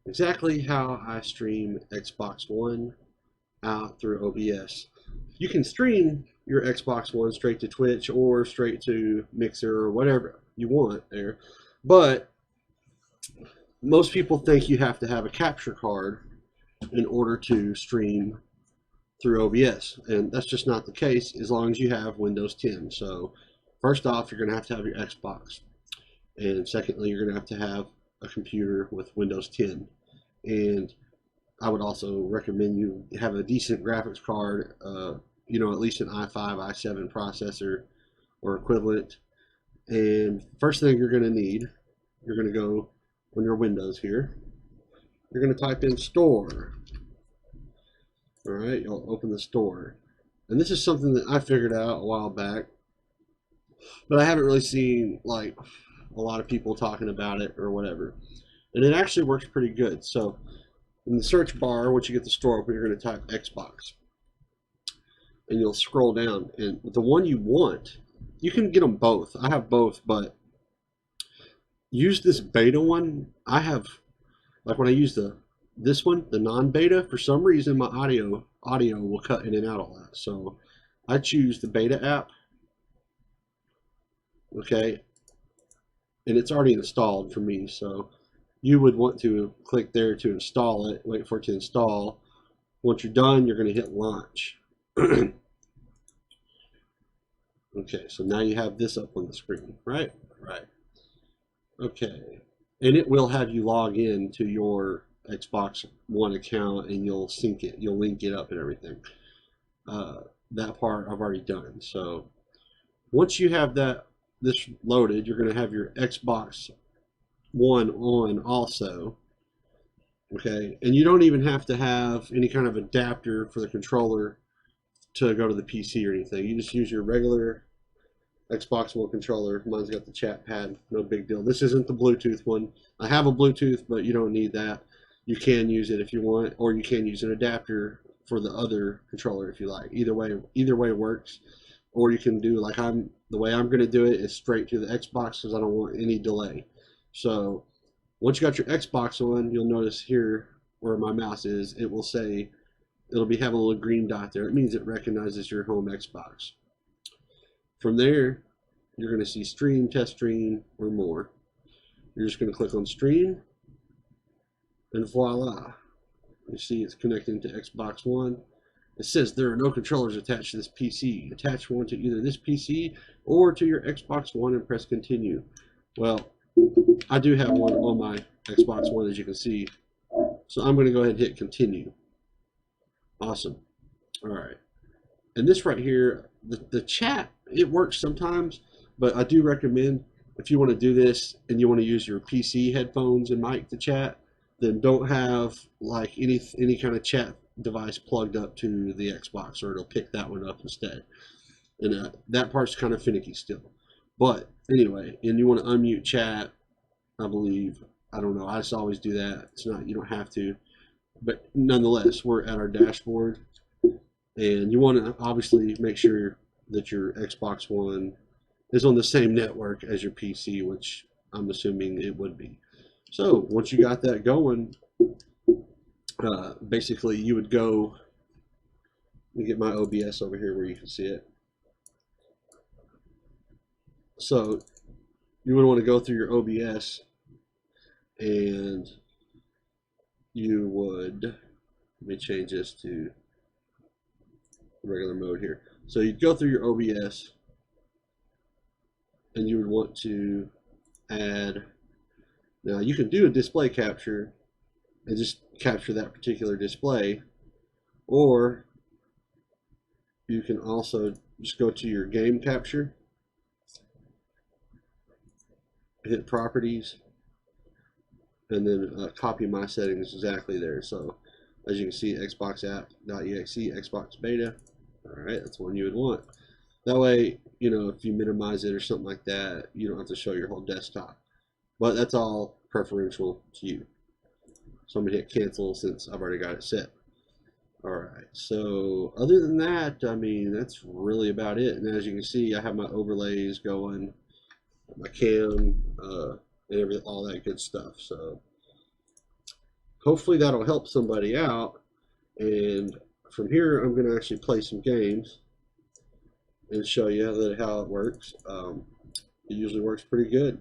exactly how I stream Xbox One out through OBS. You can stream your Xbox One straight to Twitch or straight to Mixer or whatever you want there. But most people think you have to have a capture card in order to stream through OBS, and that's just not the case as long as you have Windows 10. So, first off, you're going to have your Xbox, and secondly, you're going to have a computer with Windows 10. And I would also recommend you have a decent graphics card, at least an i5, i7 processor or equivalent. And first thing you're going to need, you're going to go on your Windows here. You're going to type in store. All right, you'll open the store. And this is something that I figured out a while back, but I haven't really seen like a lot of people talking about it or whatever. And it actually works pretty good. So in the search bar, once you get the store open, you're going to type Xbox. And you'll scroll down. And the one you want, you can get them both. I have both, but use this beta one. I have, like when I use this one, the non-beta, for some reason my audio will cut in and out a lot. So I choose the beta app. Okay. And it's already installed for me. So you would want to click there to install it, wait for it to install. Once you're done, you're going to hit launch. Okay, so now you have this up on the screen, right? Right. Okay. And it will have you log in to your Xbox One account and you'll sync it, you'll link it up and everything. That part I've already done. So once you have this loaded, you're going to have your Xbox One on also. Okay, and you don't even have to have any kind of adapter for the controller to go to the PC or anything. You just use your regular Xbox One controller. Mine's got the chat pad, no big deal. This isn't the Bluetooth one. I have a Bluetooth, but you don't need that. You can use it if you want, or you can use an adapter for the other controller if you like. Either way works. Or you can do like the way I'm going to do it is straight to the Xbox because I don't want any delay. So once you got your Xbox on, you'll notice here where my mouse is, it'll be having a little green dot there. It means it recognizes your home Xbox. From there, you're going to see stream, test stream, or more. You're just going to click on stream, and voila. You see it's connecting to Xbox One. It says there are no controllers attached to this PC. Attach one to either this PC or to your Xbox One and press continue. Well, I do have one on my Xbox One, as you can see. So I'm going to go ahead and hit continue. Awesome. All right. And this right here, the chat, it works sometimes, but I do recommend if you want to do this and you want to use your PC headphones and mic to chat, then don't have like any kind of chat device plugged up to the Xbox, or it'll pick that one up instead. And that part's kind of finicky still. But anyway, and you want to unmute chat, I believe. I don't know. I just always do that. It's not, you don't have to. But nonetheless, we're at our dashboard. And you want to obviously make sure that your Xbox One is on the same network as your PC, which I'm assuming it would be. So once you got that going, basically you would go, let me get my OBS over here where you can see it. So you would want to go through your OBS and you would, let me change this to regular mode here. So you'd go through your OBS and you would want to add, now you can do a display capture and just capture that particular display, or you can also just go to your game capture, hit properties, and then copy my settings exactly there. So as you can see, Xbox app.exe, Xbox beta. All right, that's one you would want. That way, if you minimize it or something like that, you don't have to show your whole desktop. But that's all preferential to you. So I'm going to hit cancel since I've already got it set. All right, so other than that, I mean, that's really about it. And as you can see, I have my overlays going, my cam, and all that good stuff. So hopefully that'll help somebody out. And from here, I'm going to actually play some games and show you how it works. It usually works pretty good.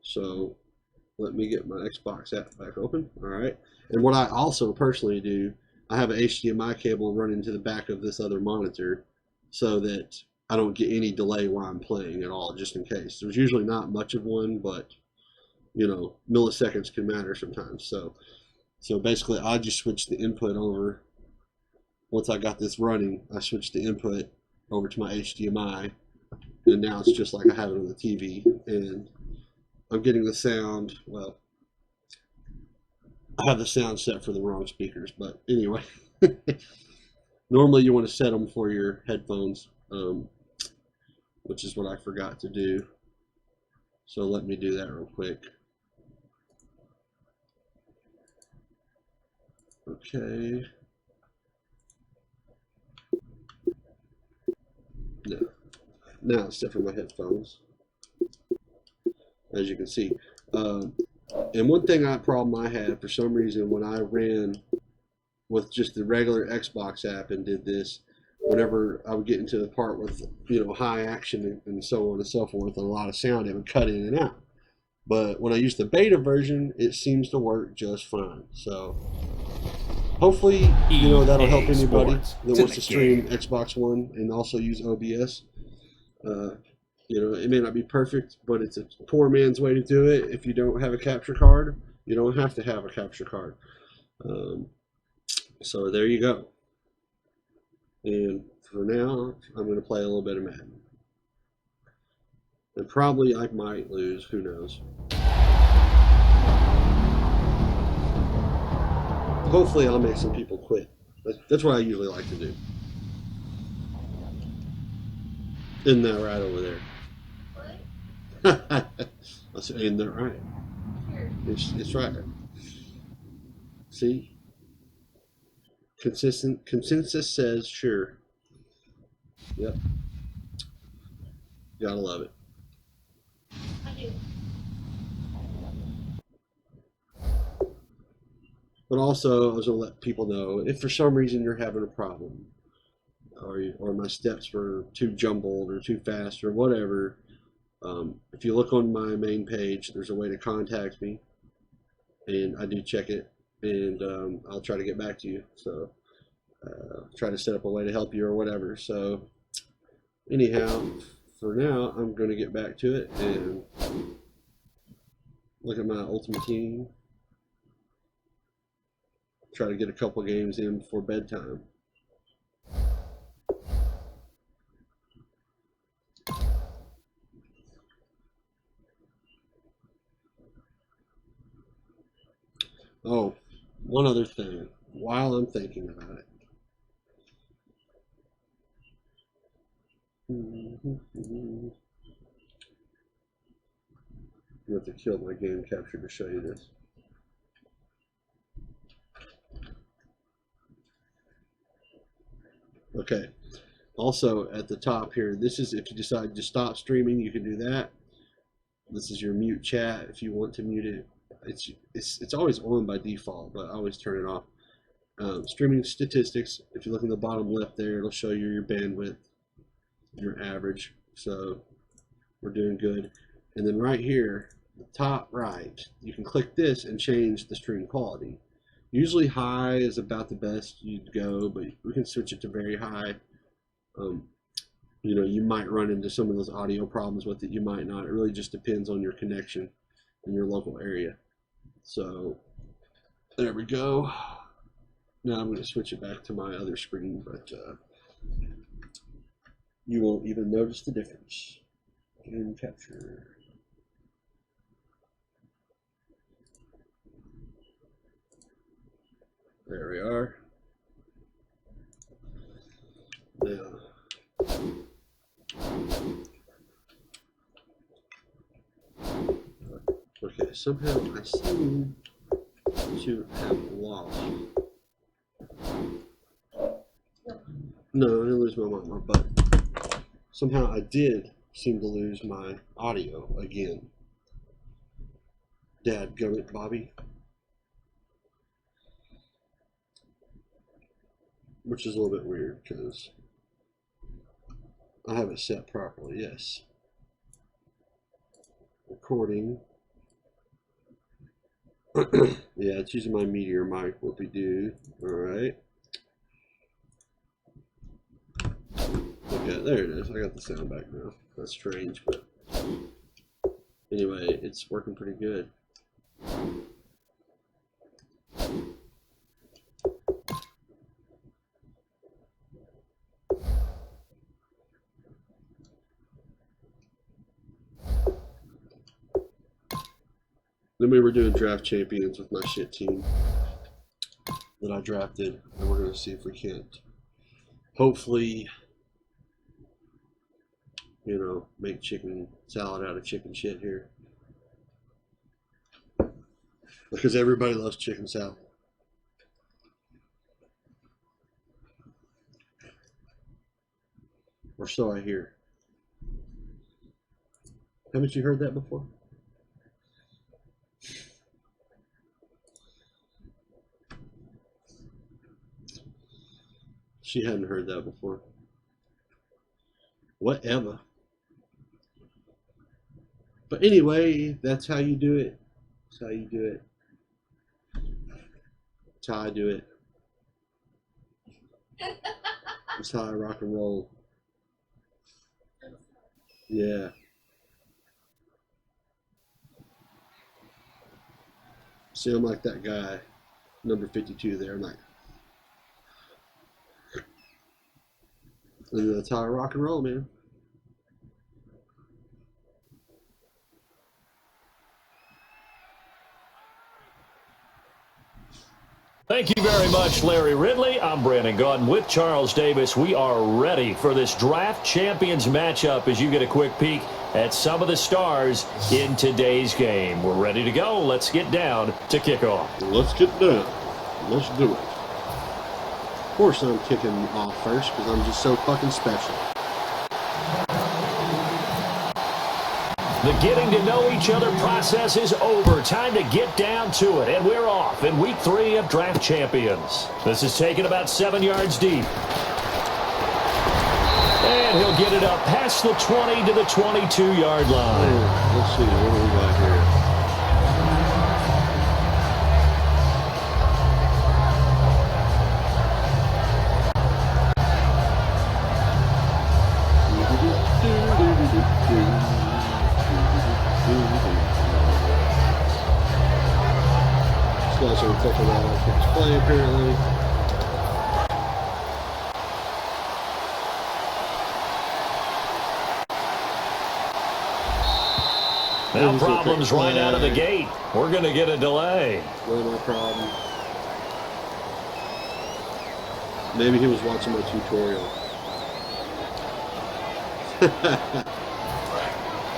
So let me get my Xbox app back open. All right. And what I also personally do, I have an HDMI cable running to the back of this other monitor so that I don't get any delay while I'm playing at all, just in case. There's usually not much of one, but you know, milliseconds can matter sometimes. So basically, I just switch the input over. Once I got this running, I switched the input over to my HDMI, and now it's just like I have it on the TV. And I'm getting the sound, well, I have the sound set for the wrong speakers, but anyway. Normally you want to set them for your headphones, which is what I forgot to do. So let me do that real quick. Okay. No. Now it's set for my headphones, as you can see. And one problem I had for some reason when I ran with just the regular Xbox app and did this, whenever I would get into the part with, you know, high action and so on and so forth, and a lot of sound, it would cut in and out. But when I use the beta version, it seems to work just fine. So hopefully, you know, that'll help anybody that wants to stream Xbox One and also use OBS. You know, it may not be perfect, but it's a poor man's way to do it. If you don't have a capture card, you don't have to have a capture card. So there you go. And for now, I'm going to play a little bit of Madden. And probably I might lose, who knows. Hopefully I'll make some people quit. That's what I usually like to do. Isn't that right over there? What? I said, isn't that right? It's right. See? Consensus says sure. Yep. Gotta love it. I do. But also, I was going to let people know, if for some reason you're having a problem, or my steps were too jumbled or too fast or whatever, if you look on my main page, there's a way to contact me, and I do check it, and I'll try to get back to you. So try to set up a way to help you or whatever. So anyhow, for now, I'm going to get back to it and look at my Ultimate Team. Try to get a couple games in before bedtime. Oh, one other thing while I'm thinking about it. You have to kill my game capture to show you this. Okay. Also at the top here, this is if you decide to stop streaming, you can do that. This is your mute chat if you want to mute it. It's always on by default, but I always turn it off. Streaming statistics, if you look in the bottom left there, it'll show you your bandwidth, your average. So we're doing good. And then right here, the top right, you can click this and change the stream quality. Usually high is about the best you'd go, but we can switch it to very high. You know, you might run into some of those audio problems with it, you might not. It really just depends on your connection in your local area. So there we go. Now I'm going to switch it back to my other screen, but you won't even notice the difference. Game capture. There we are. Now, okay, somehow I seem to have lost. No, I didn't lose my mic, but somehow I did seem to lose my audio again. Dadgummit, Bobby. which is a little bit weird because I have it set properly. Yes. Recording. Yeah, it's using my Meteor mic. Whoopie-doo. Alright. Okay, there it is. I got the sound back now. That's strange, but anyway, it's working pretty good. Then we were doing draft champions with my shit team that I drafted, and we're going to see if we can't hopefully, you know, make chicken salad out of chicken shit here. Because everybody loves chicken salad. Or so I hear. Haven't you heard that before? She hadn't heard that before. Whatever. But anyway, that's how you do it. That's how you do it. That's how I do it. That's how I rock and roll. Yeah. See, I'm like that guy, number 52 there. I'm like, and that's how I rock and roll, man. Thank you very much, Larry Ridley. I'm Brandon Gaudin with Charles Davis. We are ready for this draft champions matchup as you get a quick peek at some of the stars in today's game. We're ready to go. Let's get down to kickoff. Let's get down. Let's do it. Of course I'm kicking off first because I'm just so fucking special. The getting to know each other process is over. Time to get down to it. And we're off in week 3 of Draft Champions. This is taken about 7 yards deep. And he'll get it up past the 20 to the 22-yard line. Let's see. What do we got here? Guys are taking that off the display apparently. Now problems right out of the gate. We're going to get a delay. No problem. Maybe he was watching my tutorial.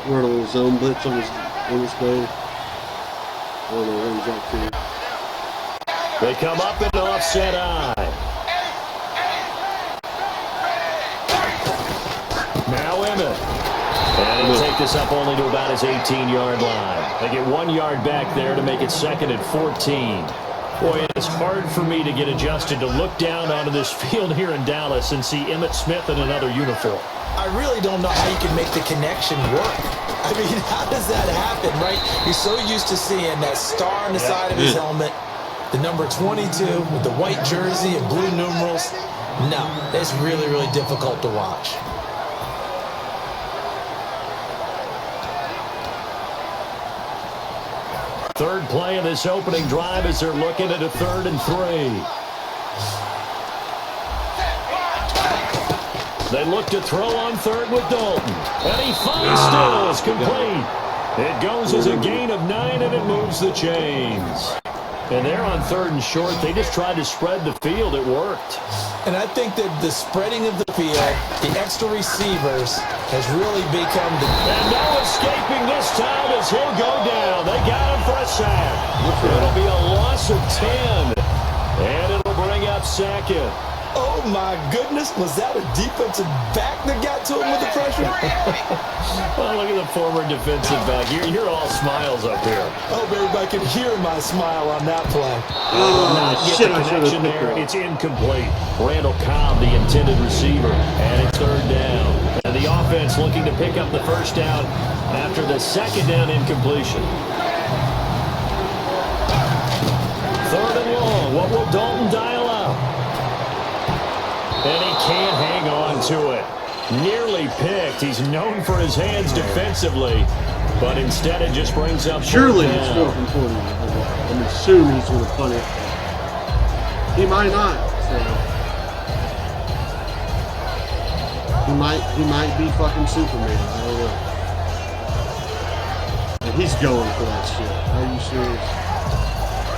We're on a little zone blitz on this play. I don't know what he's up to. They come up in offset eye. Now Emmett. And he'll take this up only to about his 18-yard line. They get 1 yard back there to make it 2nd and 14. Boy, it's hard for me to get adjusted to look down onto this field here in Dallas and see Emmitt Smith in another uniform. I really don't know how you can make the connection work. I mean, how does that happen, right? You're so used to seeing that star on the side of his helmet, the number 22 with the white jersey and blue numerals. No, that's really, really difficult to watch. Third play of this opening drive as they're looking at a 3rd and 3. They look to throw on 3rd with Dalton. And he finds Stills complete. It goes as a gain of 9, and it moves the chains. And they're on 3rd and short. They just tried to spread the field. It worked. And I think that the spreading of the field, the extra receivers, has really become the... And no escaping this time as he'll go down. They got him for a sack. It'll be a loss of 10. And it'll bring up 2nd. Oh, my goodness. Was that a defensive back that got to him with the pressure? Well, look at the former defensive back. You're all smiles up here. I hope everybody can hear my smile on that play. Not get shit, the I should've connection picked there. it up. It's incomplete. Randall Cobb, the intended receiver, and it's third down. And the offense looking to pick up the first down after the second down incompletion. Third and long. What will Dalton dial up? And he can't hang on to it. Nearly picked. He's known for his hands defensively, but instead it just brings up Surely fourth it's down. 4th and 20. I'm assuming he's going to punt it. He might not. So. He might be fucking Superman. I don't know. And he's going for that shit. Are you serious?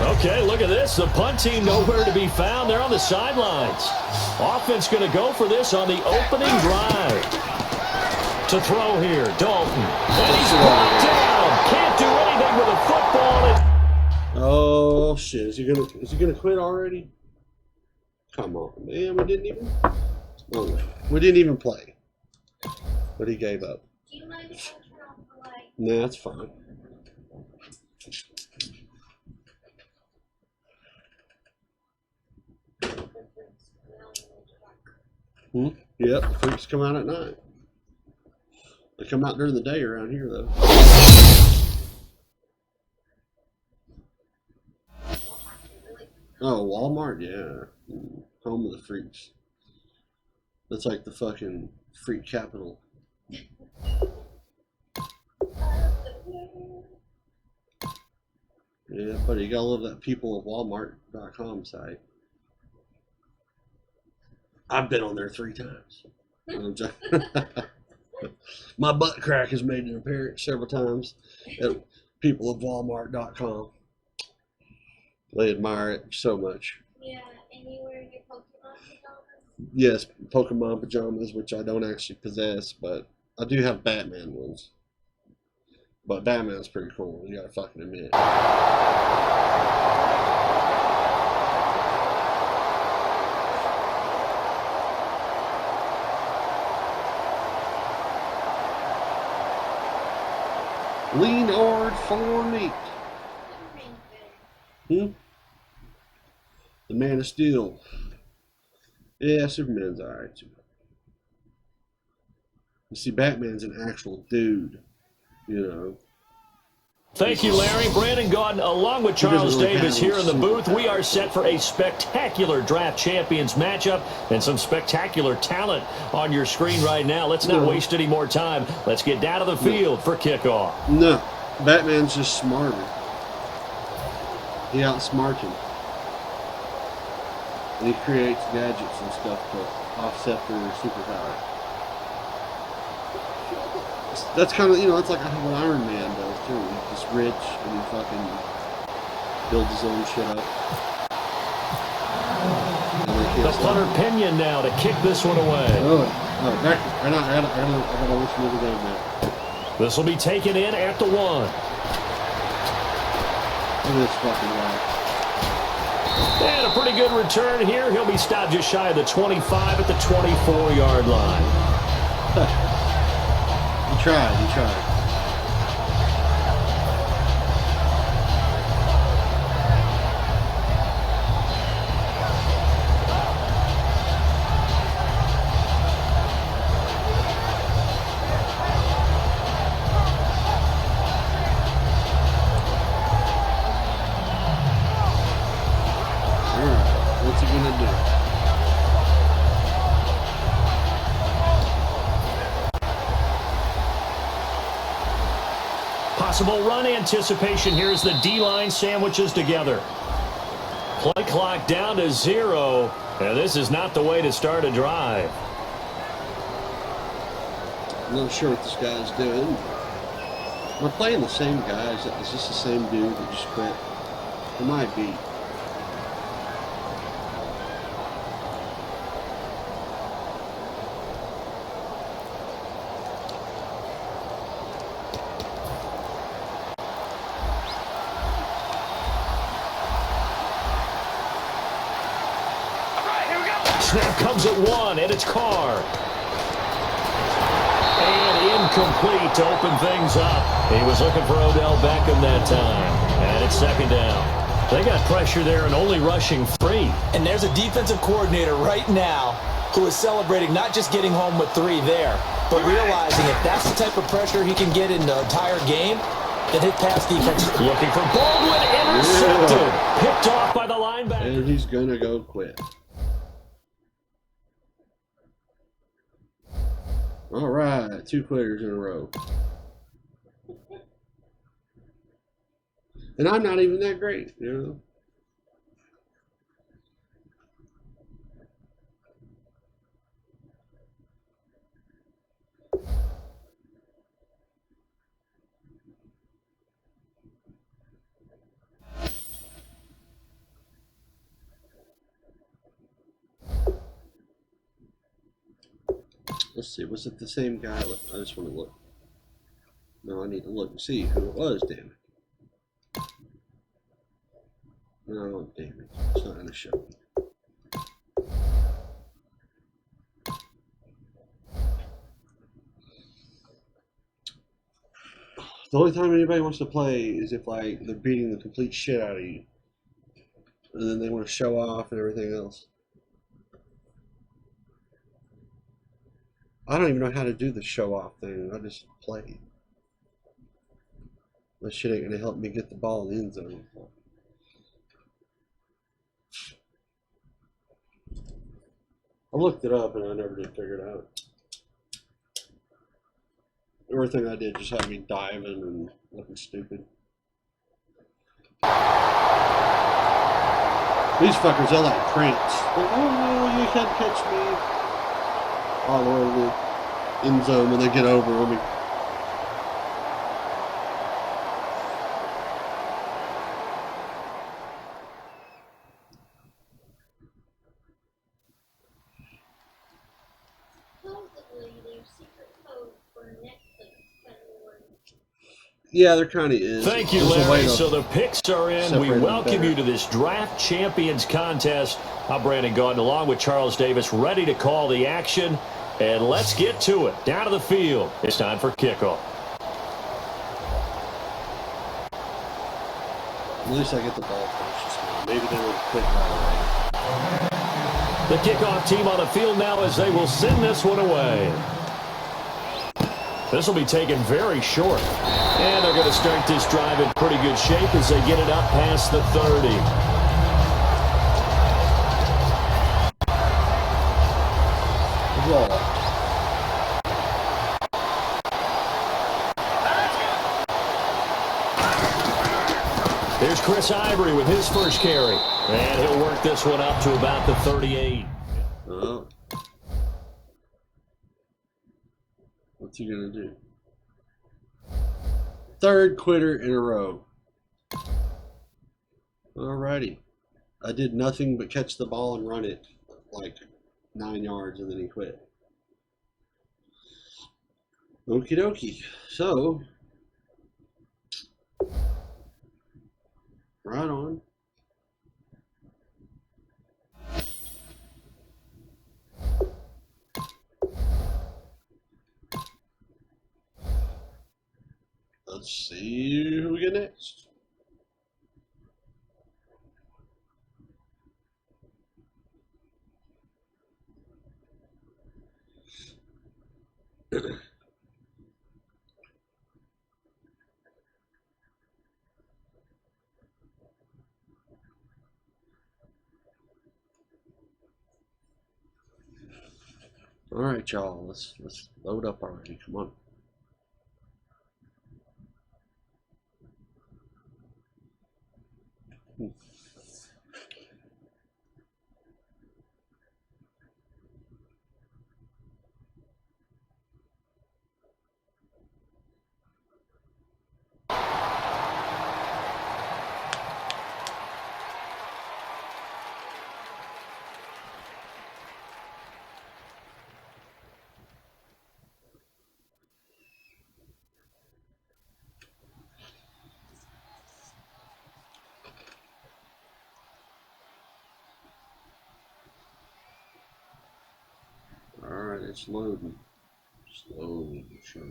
Okay, look at this. The punt team nowhere to be found. They're on the sidelines. Offense going to go for this on the opening drive. To throw here, Dalton. And he's brought down. Can't do anything with a football. Oh shit! Is he gonna quit already? Come on, man. We didn't even play. But he gave up. Do you mind if I turn off the light? Nah, that's fine. Yep, the freaks come out at night. They come out during the day around here, though. Oh, Walmart, yeah. Home of the freaks. That's like the fucking freak capital. Yeah, buddy, you gotta love that people of Walmart.com site. I've been on there 3 times. My butt crack has made an appearance several times at peopleofwalmart.com. They admire it so much. Yeah, and you wear your Pokemon pajamas? Yes, Pokemon pajamas, which I don't actually possess, but I do have Batman ones. But Batman's pretty cool, you gotta fucking admit. Leonard Fournette. The Man of Steel. Yeah, Superman's alright too. You see, Batman's an actual dude, you know. Thank you, Larry. Brandon Gaudin, along with Charles really Davis have here in the any booth. We are set for a spectacular draft champions matchup and some spectacular talent on your screen right now. Let's not waste any more time. Let's get down to the field for kickoff. No, Batman's just smarter. He outsmarts him. And he creates gadgets and stuff to offset their superpower. That's kind of, you know, that's like what Iron Man does too. He's just rich and he fucking builds his own shit up. The punter Pinion now to kick this one away. Oh, back. I gotta listen to the game now. This will be taken in at the 1. Look at this fucking guy. And a pretty good return here. He'll be stopped just shy of the 25 at the 24-yard line. He tried. Alright, what's he gonna do? Possible run anticipation here as the D-line sandwiches together. Play clock down to 0. And this is not the way to start a drive. I'm not sure what this guy's doing. We're playing the same guys. Is this the same dude that just quit? It might be. snap comes at one, and it's Carr. And incomplete to open things up. He was looking for Odell Beckham that time. And it's second down. They got pressure there and only rushing free. And there's a defensive coordinator right now who is celebrating not just getting home with 3 there, but realizing if that's the type of pressure he can get in the entire game, then his pass defense. Looking for Baldwin, intercepted. Picked off by the linebacker. And he's going to go quit. All right, 2 quitters in a row. And I'm not even that great, you know. Let's see, was it the same guy? I just want to look. No, I need to look and see who it was, damn it. No, damn it. It's not going to show me. The only time anybody wants to play is if, like, they're beating the complete shit out of you. And then they want to show off and everything else. I don't even know how to do the show off thing. I just play. That shit ain't going to help me get the ball in the end zone. I looked it up and I never did figure it out. Everything I did just had me diving and looking stupid. These fuckers, they're like cramps. Like, oh no, you can't catch me. All over the end zone when they get over on me. Yeah, there kind of is. Thank you, Larry. So the picks are in. We welcome you to this Draft Champions contest. I'm Brandon Gaudin along with Charles Davis, ready to call the action. And let's get to it. Down to the field. It's time for kickoff. At least I get the ball first. Maybe they will quit right away. The kickoff team on the field now as they will send this one away. This will be taken very short. And they're going to start this drive in pretty good shape as they get it up past the 30. Draw. Here's Chris Ivory with his first carry. And he'll work this one up to about the 38. Oh. What's he going to do? Third quitter in a row. Alrighty. I did nothing but catch the ball and run it like 9 yards and then he quit. Okie dokie. So, right on. Let's see who we get next. All right, y'all. Let's load up already. Come on. it's loading. Slowly, sure.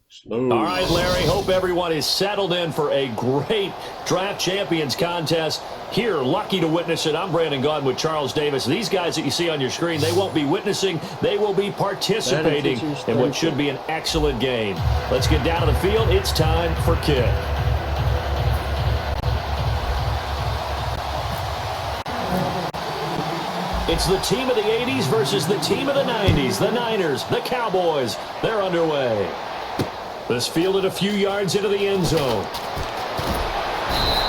Slowly. All right, Larry, hope everyone is settled in for a great Draft Champions contest. Here, lucky to witness it. I'm Brandon Gaudin with Charles Davis. These guys that you see on your screen, they won't be witnessing. They will be participating in what should be an excellent game. Let's get down to the field. It's time for kick. It's the team of the 80s versus the team of the 90s. The Niners, the Cowboys, they're underway. This fielded a few yards into the end zone.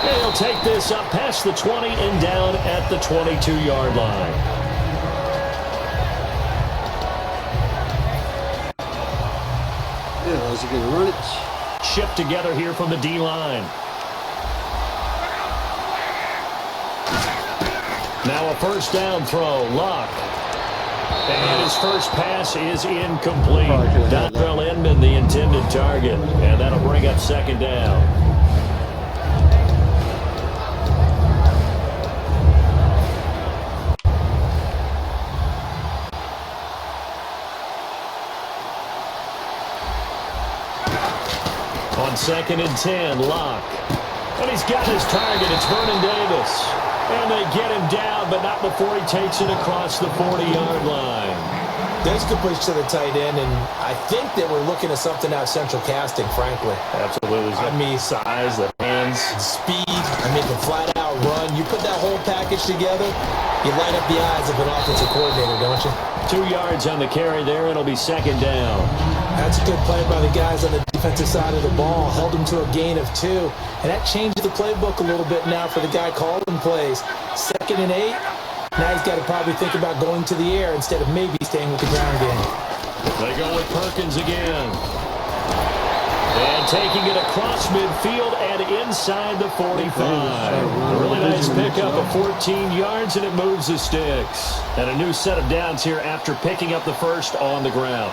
He'll take this up past the 20 and down at the 22-yard line. Yeah, is he going to run it? Shipped together here from the D-line. Now a first down throw, Luck. And his first pass is incomplete. Dontrell Inman, the intended target. And that'll bring up second down. On 2nd and 10, Luck. And he's got his target. It's Vernon Davis. And they get him down, but not before he takes it across the 40-yard line. There's a good push to the tight end, and I think that we're looking at something out of central casting, frankly. Absolutely. I mean, size, the hands. Speed, the flat-out run. You put that whole package together, you light up the eyes of an offensive coordinator, don't you? 2 yards on the carry there, and it'll be second down. That's a good play by the guys on the defensive side of the ball. Held him to a gain of 2. And that changes the playbook a little bit now for the guy calling plays. 2nd and 8. Now he's got to probably think about going to the air instead of maybe staying with the ground game. They go with Perkins again. And taking it across midfield and inside the 45. A really nice pickup of 14 yards, and it moves the sticks. And a new set of downs here after picking up the first on the ground.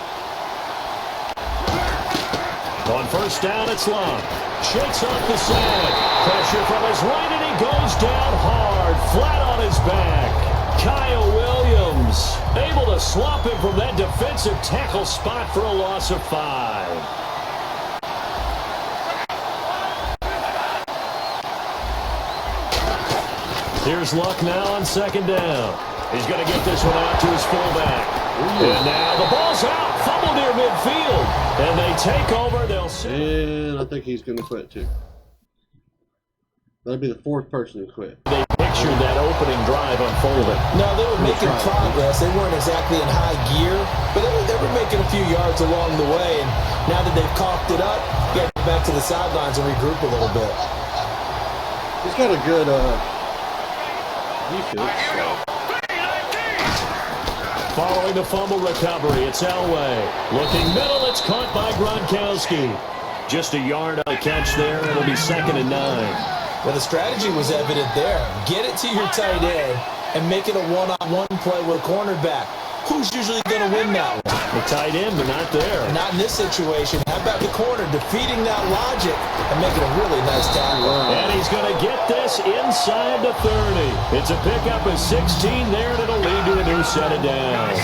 On first down, it's Long. Shakes off the side. Pressure from his right, and he goes down hard, flat on his back. Kyle Williams able to swap him from that defensive tackle spot for a loss of 5. Here's Luck now on second down. He's going to get this one out to his fullback. And now the ball's out. Fumble near midfield. And they take over. And I think he's going to quit too. That'll be the 4th person to quit. They pictured that opening drive unfolding. No, they were making progress. They weren't exactly in high gear, but they were making a few yards along the way. And now that they've coughed it up, you got to get back to the sidelines and regroup a little bit. He's got a good defense. Following the fumble recovery, it's Elway. Looking middle, it's caught by Gronkowski. Just a yard on the catch there. It'll be 2nd and 9. Well, the strategy was evident there. Get it to your tight end and make it a one-on-one play with a cornerback. Who's usually going to win that one? The tight end, but not there. Not in this situation. How about the corner defeating that logic and making a really nice tackle? And he's going to get this inside the 30. It's a pickup of 16 there, and it'll lead to a new set of downs.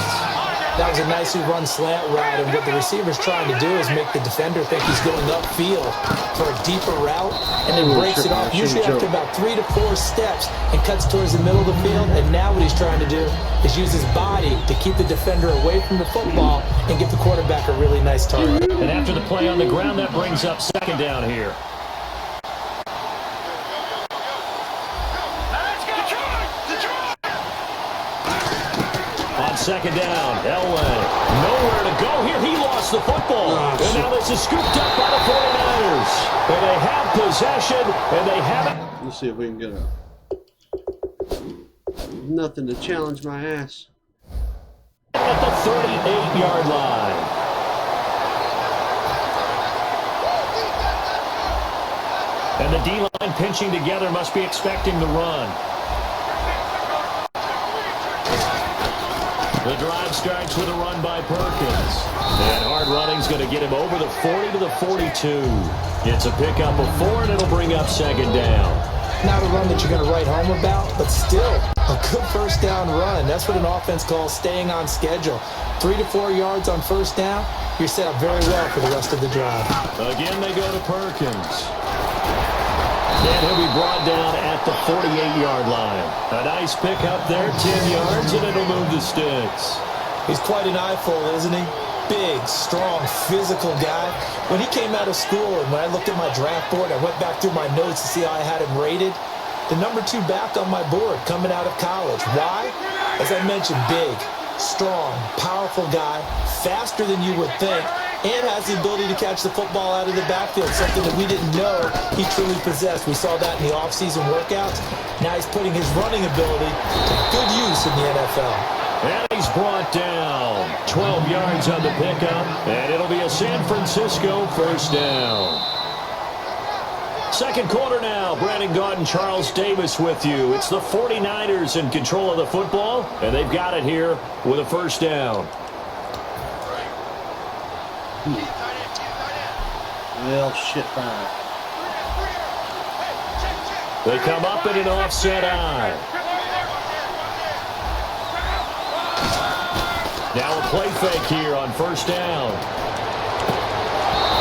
That was a nicely run slant route, and what the receiver's trying to do is make the defender think he's going upfield for a deeper route, and then breaks it off usually after about 3 to 4 steps and cuts towards the middle of the field. And now what he's trying to do is use his body to keep the defender away from the football and give the quarterback a really nice target. And after the play on the ground, that brings up second down here. Second down, Elway. Nowhere to go here. He lost the football. And now this is scooped up by the 49ers. And they have possession, and they have it. Let's see if we can get nothing to challenge my ass. At the 38-yard line. And the D-line pinching together must be expecting the run. The drive starts with a run by Perkins. And hard running's going to get him over the 40 to the 42. It's a pickup of 4, and it'll bring up second down. Not a run that you're going to write home about, but still, A good first down run. That's what an offense calls staying on schedule. 3 to 4 yards on first down. You're set up very well for the rest of the drive. Again, they go to Perkins. And he'll be brought down at the 48-yard line. A nice pickup there, 10 yards, and it'll move the sticks. He's quite an eyeful, isn't he? Big, strong, physical guy. When he came out of school and when I looked at my draft board, I went back through my notes to see how I had him rated. The number 2 back on my board coming out of college. Why? As I mentioned, big, strong, powerful guy, faster than you would think, and has the ability to catch the football out of the backfield, something that we didn't know he truly possessed. We saw that in the offseason workouts. Now he's putting his running ability to good use in the NFL. And he's brought down 12 yards on the pickup, and it'll be a San Francisco first down. Second quarter now. Brandon Gaudin, Charles Davis with you. It's the 49ers in control of the football, and they've got it here with a first down. Well, shit back. They come up in an offset eye. Now a play fake here on first down.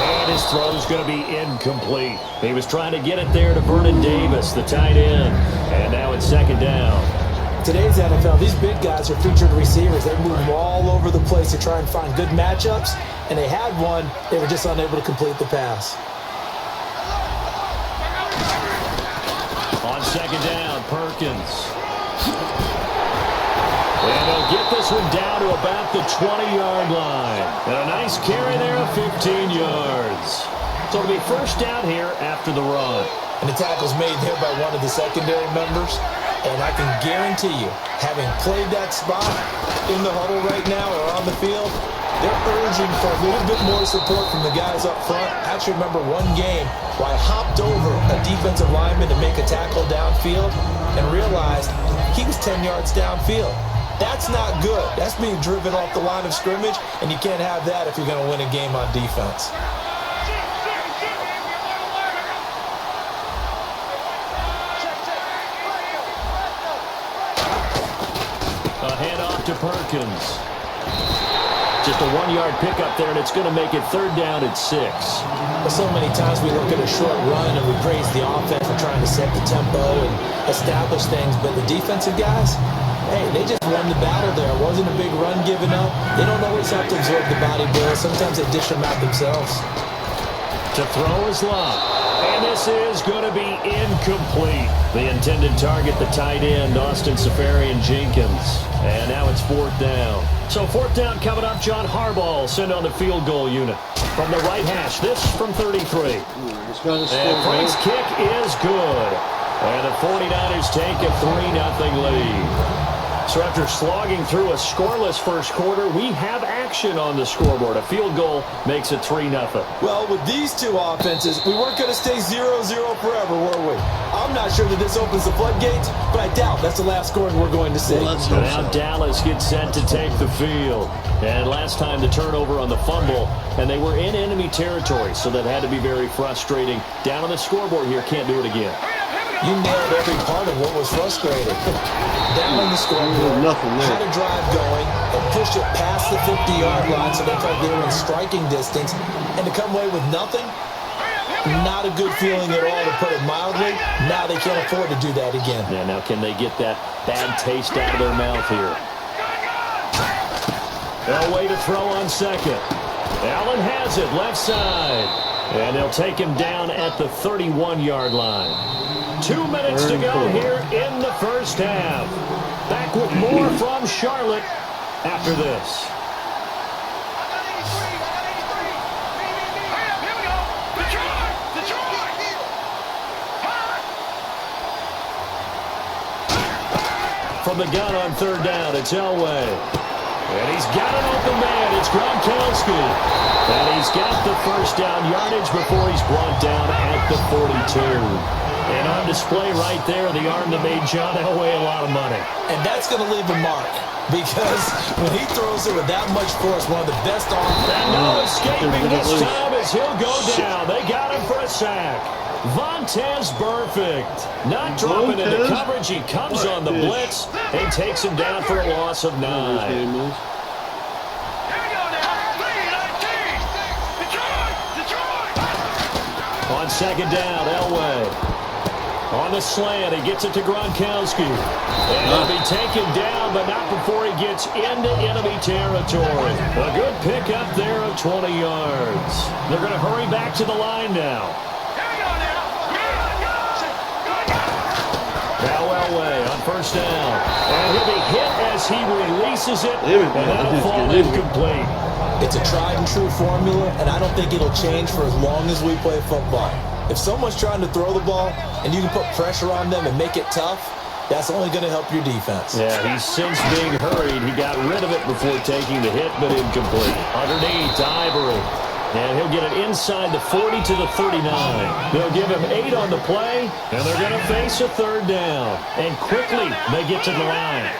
And his throw's going to be incomplete. He was trying to get it there to Vernon Davis, the tight end. And now it's second down. Today's NFL, these big guys are featured receivers. They move all over the place to try and find good matchups. And they had one. They were just unable to complete the pass. On second down, Perkins. And they'll get this one down to about the 20-yard line. And a nice carry there of 15 yards. So it'll be first down here after the run. And the tackle's made there by one of the secondary members. And I can guarantee you, having played that spot in the huddle right now or on the field, they're urging for a little bit more support from the guys up front. I actually remember one game where I hopped over a defensive lineman to make a tackle downfield and realized he was 10 yards downfield. That's not good. That's being driven off the line of scrimmage, and you can't have that if you're going to win a game on defense. A handoff to Perkins. Just a 1-yard pickup there, and it's going to make it third down at 6. But so many times we look at a short run and we praise the offense for trying to set the tempo and establish things, but the defensive guys, hey, they just won the battle there. It wasn't a big run given up. They don't always have to absorb the body blow. Sometimes they dish them out themselves. To throw is Love. And this is going to be incomplete. The intended target, the tight end, Austin Seferian-Jenkins. And now it's fourth down. So fourth down coming up. John Harbaugh sent on the field goal unit. From the right hash, this from 33. And Frank's kick is good. And the 49ers take a 3-0 lead. So after slogging through a scoreless first quarter, we have action on the scoreboard. A field goal makes it 3-0. Well, with these two offenses, we weren't going to stay 0-0 forever, were we? I'm not sure that this opens the floodgates, but I doubt that's the last scoring we're going to see. Well, now Dallas gets set to take the field. And last time the turnover on the fumble, and they were in enemy territory, so that had to be very frustrating. Down on the scoreboard here, can't do it again. You nailed every part of what was frustrating. Down on the scoreboard, had a drive going, and pushed it past the 50-yard line so they felt they were in striking distance, and to come away with nothing, not a good feeling at all, to put it mildly. Now they can't afford to do that again. Yeah, now can they get that bad taste out of their mouth here? A way to throw on second. Allen has it, left side. And they'll take him down at the 31-yard line. 2 minutes to go here in the first half. Back with more from Charlotte after this. From the gun on third down, it's Elway. And he's got an open man. It's Gronkowski. And he's got the first down yardage before he's brought down at the 42. And on display right there, the arm that made John Elway a lot of money. And that's going to leave a mark, because when he throws it with that much force, one of the best arms. And no escaping this time as he'll go down. They got him for a sack. Vontez Burfict. Not dropping into Vontez coverage. He comes on the blitz and takes him down for a loss of 9. On second down, Elway. On the slant, he gets it to Gronkowski. And he'll be taken down, but not before he gets into enemy territory. A good pickup there of 20 yards. They're going to hurry back to the line now. Now Elway on first down. And he'll be hit as he releases it. And that'll fall incomplete. It's a tried and true formula, and I don't think it'll change for as long as we play football. If someone's trying to throw the ball and you can put pressure on them and make it tough, that's only going to help your defense. Yeah, he's since being hurried. He got rid of it before taking the hit, but incomplete. Underneath to Ivory. And he'll get it inside the 40 to the 39. They'll give him 8 on the play, and they're going to face a third down. And quickly, they get to the line.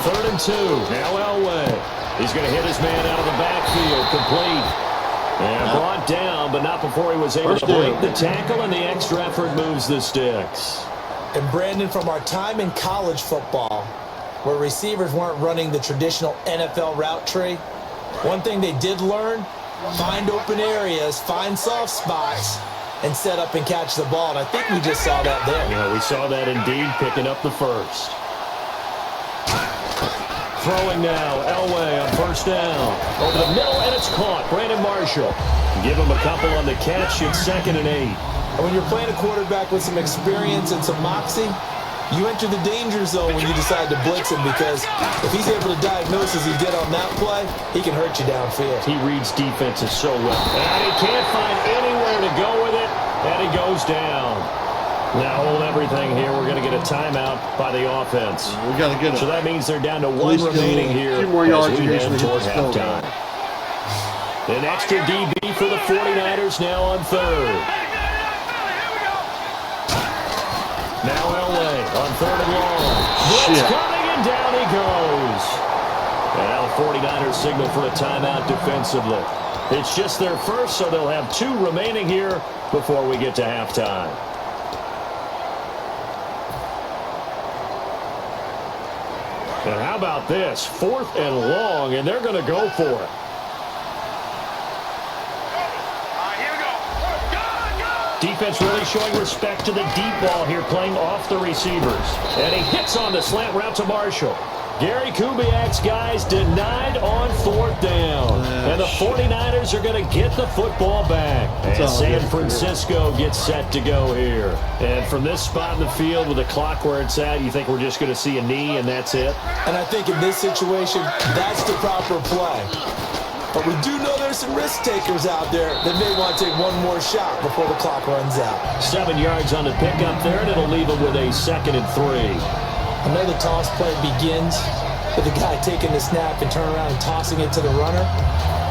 3rd and 2. Now Elway. He's going to hit his man out of the backfield. Complete. And brought down, but not before he was able to break the tackle, and the extra effort moves the sticks. And Brandon, from our time in college football, where receivers weren't running the traditional NFL route tree, one thing they did learn, find open areas, find soft spots, and set up and catch the ball. And I think we just saw that there. Yeah, we saw that indeed, picking up the first. Throwing now, Elway on first down. Over the middle, and it's caught. Brandon Marshall. Give him a couple on the catch. It's 2nd and 8. And when you're playing a quarterback with some experience and some moxie, you enter the danger zone when you decide to blitz him, because if he's able to diagnose as he did on that play, he can hurt you downfield. He reads defenses so well. And he can't find anywhere to go with it, and he goes down. Now hold everything here. We're going to get a timeout by the offense. We got to get it. So that means they're down to 1 remaining here. 2 more yards as we head toward halftime. An extra DB for the 49ers now on 3rd. Now Elway on 3rd and long. Blitz coming, and down he goes. And now the 49ers signal for a timeout defensively. It's just their first, so they'll have 2 remaining here before we get to halftime. And how about this? 4th and long, and they're going to go for it. Defense really showing respect to the deep ball here, playing off the receivers. And he hits on the slant route to Marshall. Gary Kubiak's guys denied on 4th down. And the 49ers are going to get the football back. And San Francisco gets set to go here. And from this spot in the field with the clock where it's at, you think we're just going to see a knee and that's it? And I think in this situation, that's the proper play. But we do know there's some risk takers out there that may want to take one more shot before the clock runs out. 7 yards on the pickup there, and it'll leave them with a 2nd and 3. Another toss play begins with the guy taking the snap and turn around and tossing it to the runner.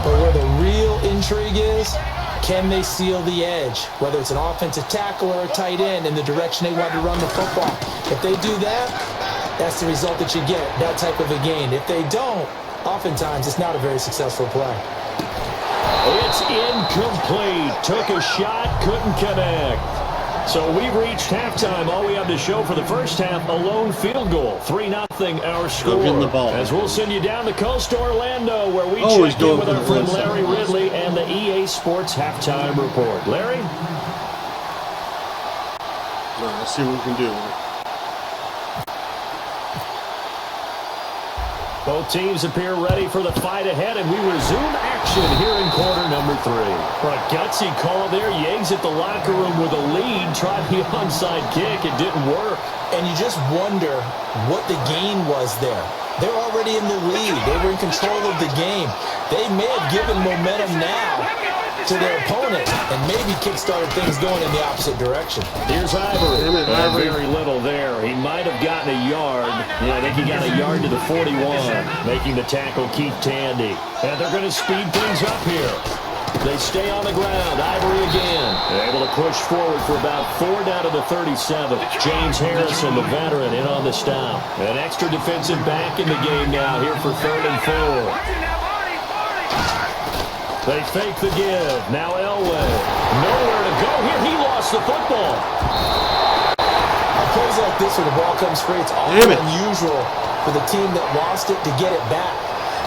But where the real intrigue is, can they seal the edge? Whether it's an offensive tackle or a tight end in the direction they want to run the football. If they do that, that's the result that you get, that type of a gain. If they don't, oftentimes it's not a very successful play. It's incomplete. Took a shot, couldn't connect. So we've reached halftime. All we have to show for the first half, a lone field goal. 3-0 our score. The ball. As we'll send you down the coast to Orlando, where we check in with our friend Larry Ridley and the EA Sports Halftime Report. Larry? Let's see what we can do. Both teams appear ready for the fight ahead, and we resume action here in quarter number 3. For a gutsy call there, Yates at the locker room with a lead, tried the onside kick. It didn't work. And you just wonder what the gain was there. They're already in the lead. They were in control of the game. They may have given momentum now to their opponent and maybe kick-started things going in the opposite direction. Here's Ivory. Very little there. He might have gotten a yard. Yeah, I think he got a yard to the 41, making the tackle Keith Tandy. And they're going to speed things up here. They stay on the ground. Ivory again. They're able to push forward for about 4 down to the 37. James Harrison, the veteran, in on the stop. An extra defensive back in the game now here for 3rd and 4. They fake the give. Now Elway. Nowhere to go here. He lost the football. On plays like this where the ball comes free, it's often unusual for the team that lost it to get it back.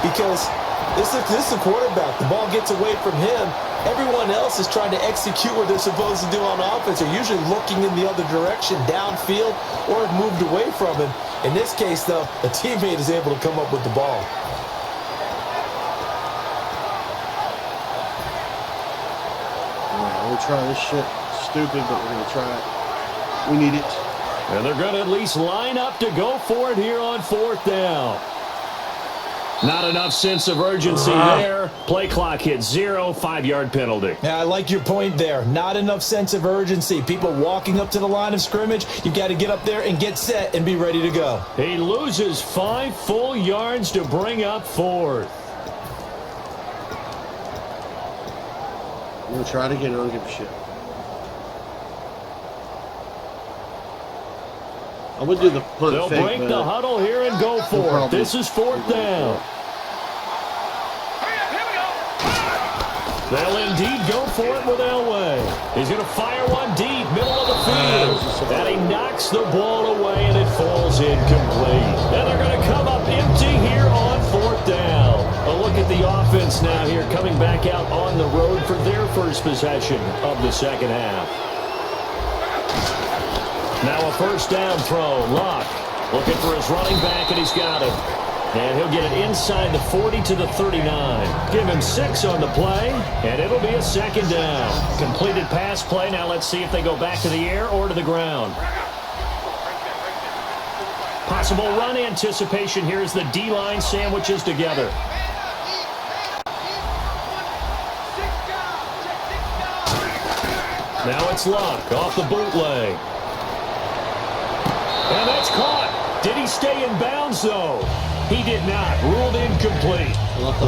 Because this is the quarterback. The ball gets away from him. Everyone else is trying to execute what they're supposed to do on offense. They're usually looking in the other direction, downfield, or have moved away from him. In this case, though, a teammate is able to come up with the ball. We'll try this shit. Stupid, but we're going to try it. We need it. And they're going to at least line up to go for it here on 4th down. Not enough sense of urgency there. Play clock hit 0, 5-yard penalty. Yeah, I like your point there. Not enough sense of urgency. People walking up to the line of scrimmage, you've got to get up there and get set and be ready to go. He loses 5 full yards to bring up 4th. We'll try it again. I don't give a shit. I would do the punt They'll fake, break the huddle here and go for it. This is 4th down. They'll indeed go for it with Elway. He's going to fire one deep, middle of the field. And he knocks the ball away, and it falls incomplete. And they're going to come up empty here on 4th down. A look at the offense now here, coming back out on the road for their first possession of the second half. Now a first down throw. Luck looking for his running back, and he's got it. And he'll get it inside the 40 to the 39. Give him 6 on the play, and it'll be a second down. Completed pass play. Now let's see if they go back to the air or to the ground. Possible run anticipation here as the D-line sandwiches together. Now it's Luck off the bootleg. And that's caught. Did he stay in bounds, though? He did not. Ruled incomplete.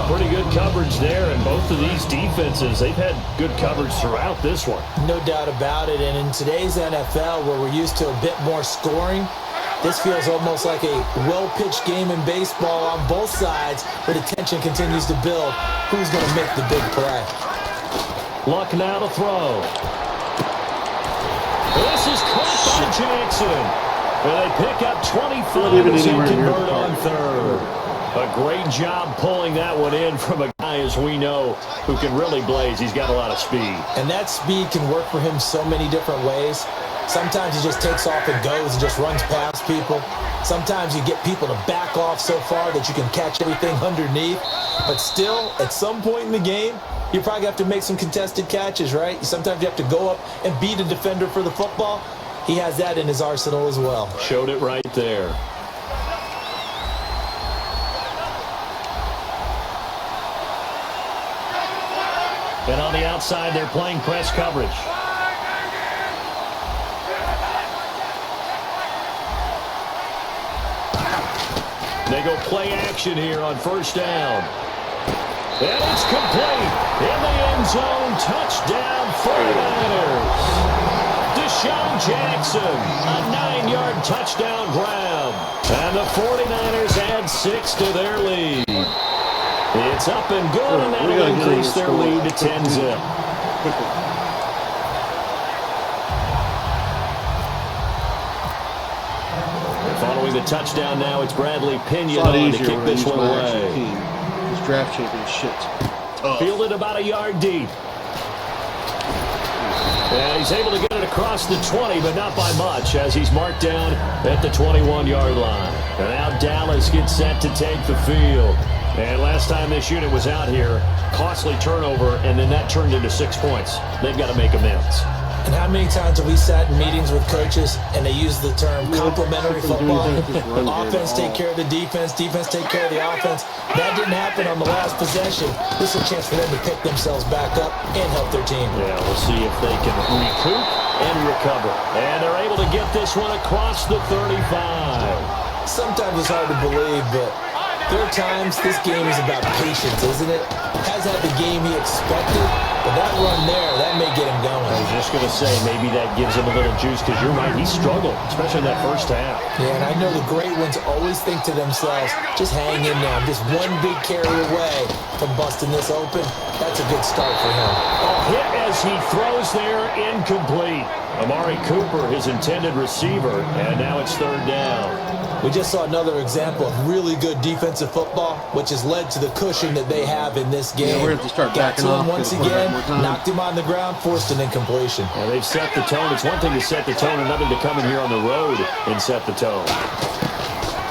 Pretty good coverage there, and both of these defenses, they've had good coverage throughout this one. No doubt about it, and in today's NFL, where we're used to a bit more scoring, this feels almost like a well-pitched game in baseball on both sides, where the tension continues to build. Who's going to make the big play? Luck now to throw. This is caught by Jackson. And they pick up 25 as he convert on 3rd. A great job pulling that one in from a guy, as we know, who can really blaze. He's got a lot of speed. And that speed can work for him so many different ways. Sometimes he just takes off and goes and just runs past people. Sometimes you get people to back off so far that you can catch everything underneath. But still, at some point in the game, you probably have to make some contested catches, right? Sometimes you have to go up and beat a defender for the football. He has that in his arsenal as well. Showed it right there. And on the outside, they're playing press coverage. They go play action here on first down. And it's complete. In the end zone, touchdown 49ers. Deshaun Jackson, a 9-yard touchdown grab. And the 49ers add 6 to their lead. It's up and good, and that'll increase their lead to 10-zip. Following the touchdown now, it's Bradley Pinion on to kick this one away. This draft champion shit. Fielded about a yard deep. And he's able to get it across the 20, but not by much, as he's marked down at the 21-yard line. And now Dallas gets set to take the field. And last time this unit was out here, costly turnover, and then that turned into 6 points. They've got to make amends. And how many times have we sat in meetings with coaches and they use the term complementary football? Offense take care of the defense, defense take care of the offense. That didn't happen on the last possession. This is a chance for them to pick themselves back up and help their team. Yeah, we'll see if they can recoup and recover. And they're able to get this one across the 35. Sometimes it's hard to believe, but there are times this game is about patience, isn't it? Has had the game he expected, but But that run there, that may get him going. I was just going to say, maybe that gives him a little juice because you're right. He struggled, especially in that first half. Yeah, and I know the great ones always think to themselves, just hang in there. I'm just one big carry away from busting this open. That's a good start for him. A hit as he throws there, incomplete. Amari Cooper, his intended receiver, and now it's third down. We just saw another example of really good defensive football, which has led to the cushion that they have in this game. Yeah, we're going to have to start Got backing to him off. once again, knocked him on the ground, forced an incompletion. Well, they've set the tone. It's one thing to set the tone, another to come in here on the road and set the tone.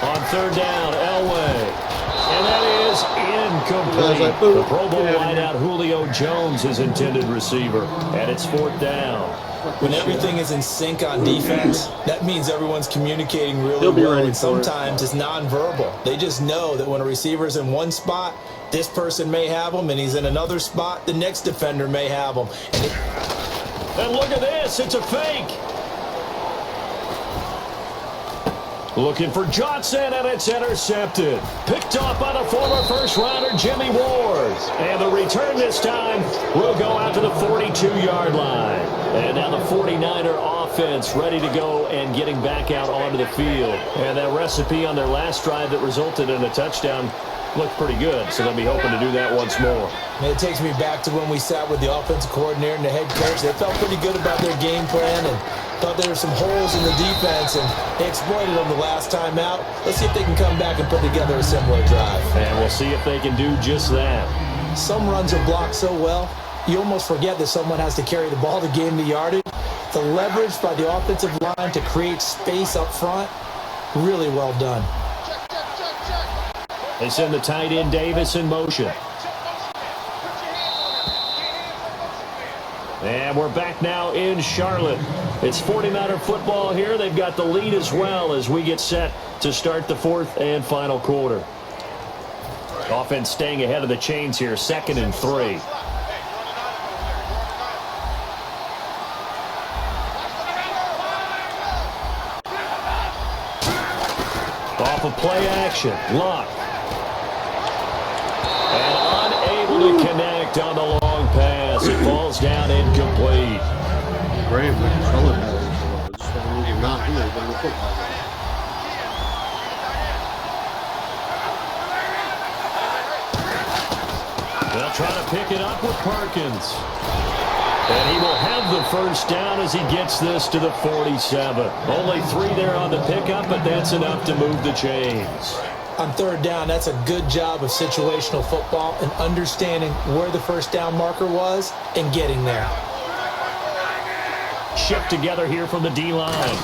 On third down, Elway. And that is incomplete. The Pro Bowl wideout Julio Jones, his intended receiver. And it's fourth down. When everything is in sync on defense, that means everyone's communicating really He'll be well, ready and for it. sometimes it's nonverbal. They just know that when a receiver's in one spot, this person may have him, and he's in another spot, the next defender may have him. And look at this. It's a fake. Looking for Johnson, and it's intercepted. Picked off by the former first-rounder Jimmy Ward. And the return this time will go out to the 42-yard line. And now the 49er offense ready to go and getting back out onto the field. And that recipe on their last drive that resulted in a touchdown looked pretty good, so they'll be hoping to do that once more. And it takes me back to when we sat with the offensive coordinator and the head coach. They felt pretty good about their game plan and thought there were some holes in the defense, and they exploited them the last time out. Let's see if they can come back and put together a similar drive. And we'll see if they can do just that. Some runs are blocked so well, you almost forget that someone has to carry the ball to gain the yardage. The leverage by the offensive line to create space up front, really well done. They send the tight end Davis in motion. And we're back now in Charlotte. It's 49er football here. They've got the lead as well as we get set to start the fourth and final quarter. Offense staying ahead of the chains here, 2nd and 3. Off of play action, Luck. And unable to connect on the long pass. It falls down incomplete. Great, we control it better. Just you're not here during the football game. They'll try to pick it up with Perkins. And he will have the first down as he gets this to the 47. Only 3 there on the pickup, but that's enough to move the chains. On third down, that's a good job of situational football and understanding where the first down marker was and getting there. Shift together here from the D-line.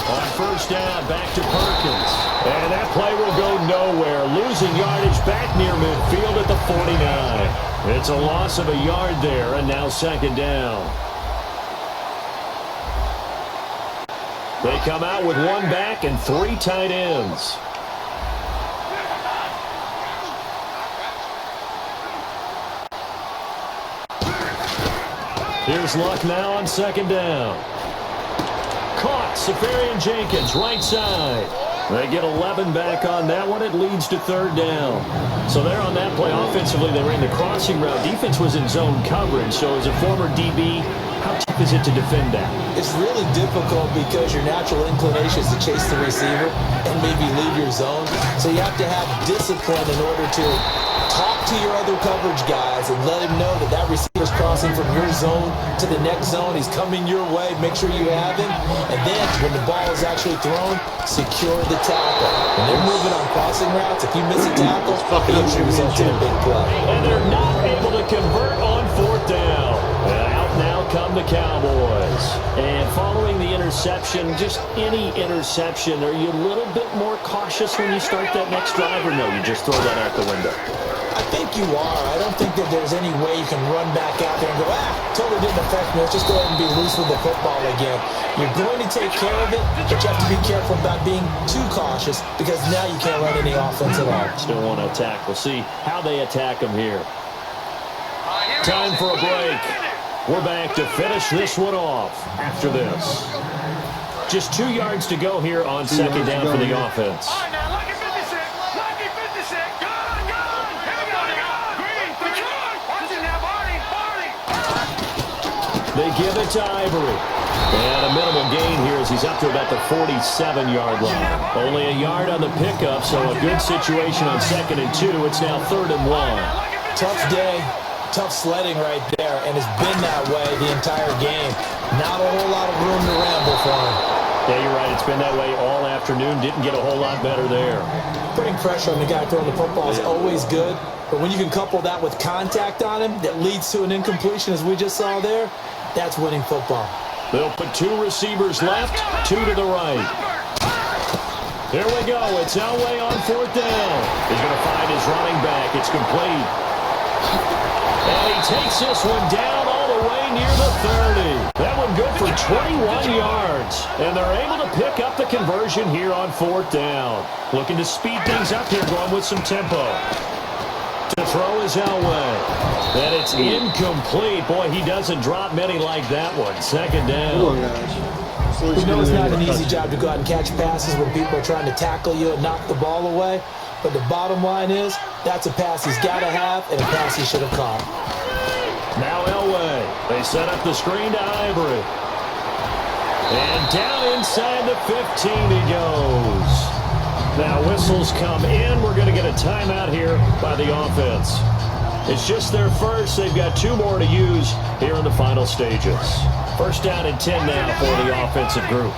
On first down, back to Perkins. And that play will go nowhere. Losing yardage back near midfield at the 49. It's a loss of a yard there, and now 2nd down. They come out with 1 back and 3 tight ends. Here's Luck now on 2nd down. Caught, Safarian Jenkins, right side. They get 11 back on that one. It leads to 3rd down. So there on that play, offensively, they ran the crossing route. Defense was in zone coverage. So as a former DB, how tough is it to defend that? It's really difficult because your natural inclination is to chase the receiver and maybe leave your zone. So you have to have discipline in order to talk to your other coverage guys and let him know that that receiver's crossing from your zone to the next zone. He's coming your way. Make sure you have him. And then when the ball is actually thrown, secure the tackle. When they're moving on crossing routes, if you miss a tackle, it usually results in a big play. And they're not able to convert on 4th down. And out now come the Cowboys. And following the interception, just any interception, are you a little bit more cautious when you start that next drive, or no, you just throw that out the window? I think you are. I don't think that there's any way you can run back out there and go, totally didn't affect me. Let's just go ahead and be loose with the football again. You're going to take care of it, but you have to be careful about being too cautious because now you can't run any offense at all. Still want to attack. We'll see how they attack them here. Time for a break. We're back to finish this one off after this. Just 2 yards to go here on 2nd down for the offense. They give it to Ivory. And a minimal gain here as he's up to about the 47-yard line. Only a yard on the pickup, so a good situation on 2nd and 2. It's now 3rd and 1. Tough day, tough sledding right there, and it's been that way the entire game. Not a whole lot of room to ramble for him. Yeah, you're right. It's been that way all afternoon. Didn't get a whole lot better there. Putting pressure on the guy throwing the football is always good, but when you can couple that with contact on him that leads to an incompletion, as we just saw there, that's winning football. They'll put 2 receivers left, 2 to the right. Here we go. It's Elway on 4th down. He's going to find his running back. It's complete. And he takes this one down all the way near the 30. That one good for 21 yards. And they're able to pick up the conversion here on 4th down. Looking to speed things up here, going with some tempo. To throw is Elway. And it's incomplete. Boy, he doesn't drop many like that one. 2nd down. Come on, guys. We know it's not an easy job to go out and catch passes when people are trying to tackle you and knock the ball away. But the bottom line is, that's a pass he's got to have and a pass he should have caught. Now Elway. They set up the screen to Ivory. And down inside the 15 he goes. Now whistles come in. We're going to get a timeout here by the offense. It's just their first. They've got 2 more to use here in the final stages. 1st down and 10 now for the offensive group.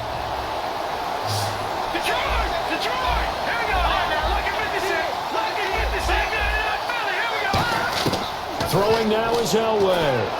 Throwing now is Elway.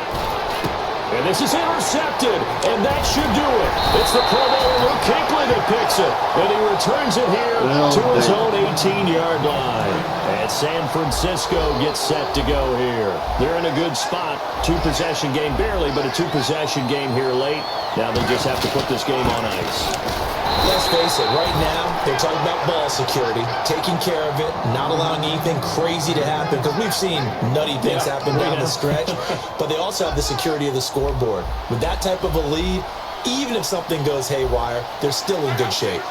And this is intercepted, and that should do it. It's the Pro Bowler Luke Kuechly that picks it, and he returns it here to his own 18-yard line. And San Francisco gets set to go here. They're in a good spot. 2-possession game barely, but a 2-possession game here late. Now they just have to put this game on ice. Let's face it, right now, they're talking about ball security, taking care of it, not allowing anything crazy to happen, because we've seen nutty things happen down the stretch, but they also have the security of the scoreboard. With that type of a lead, even if something goes haywire, they're still in good shape.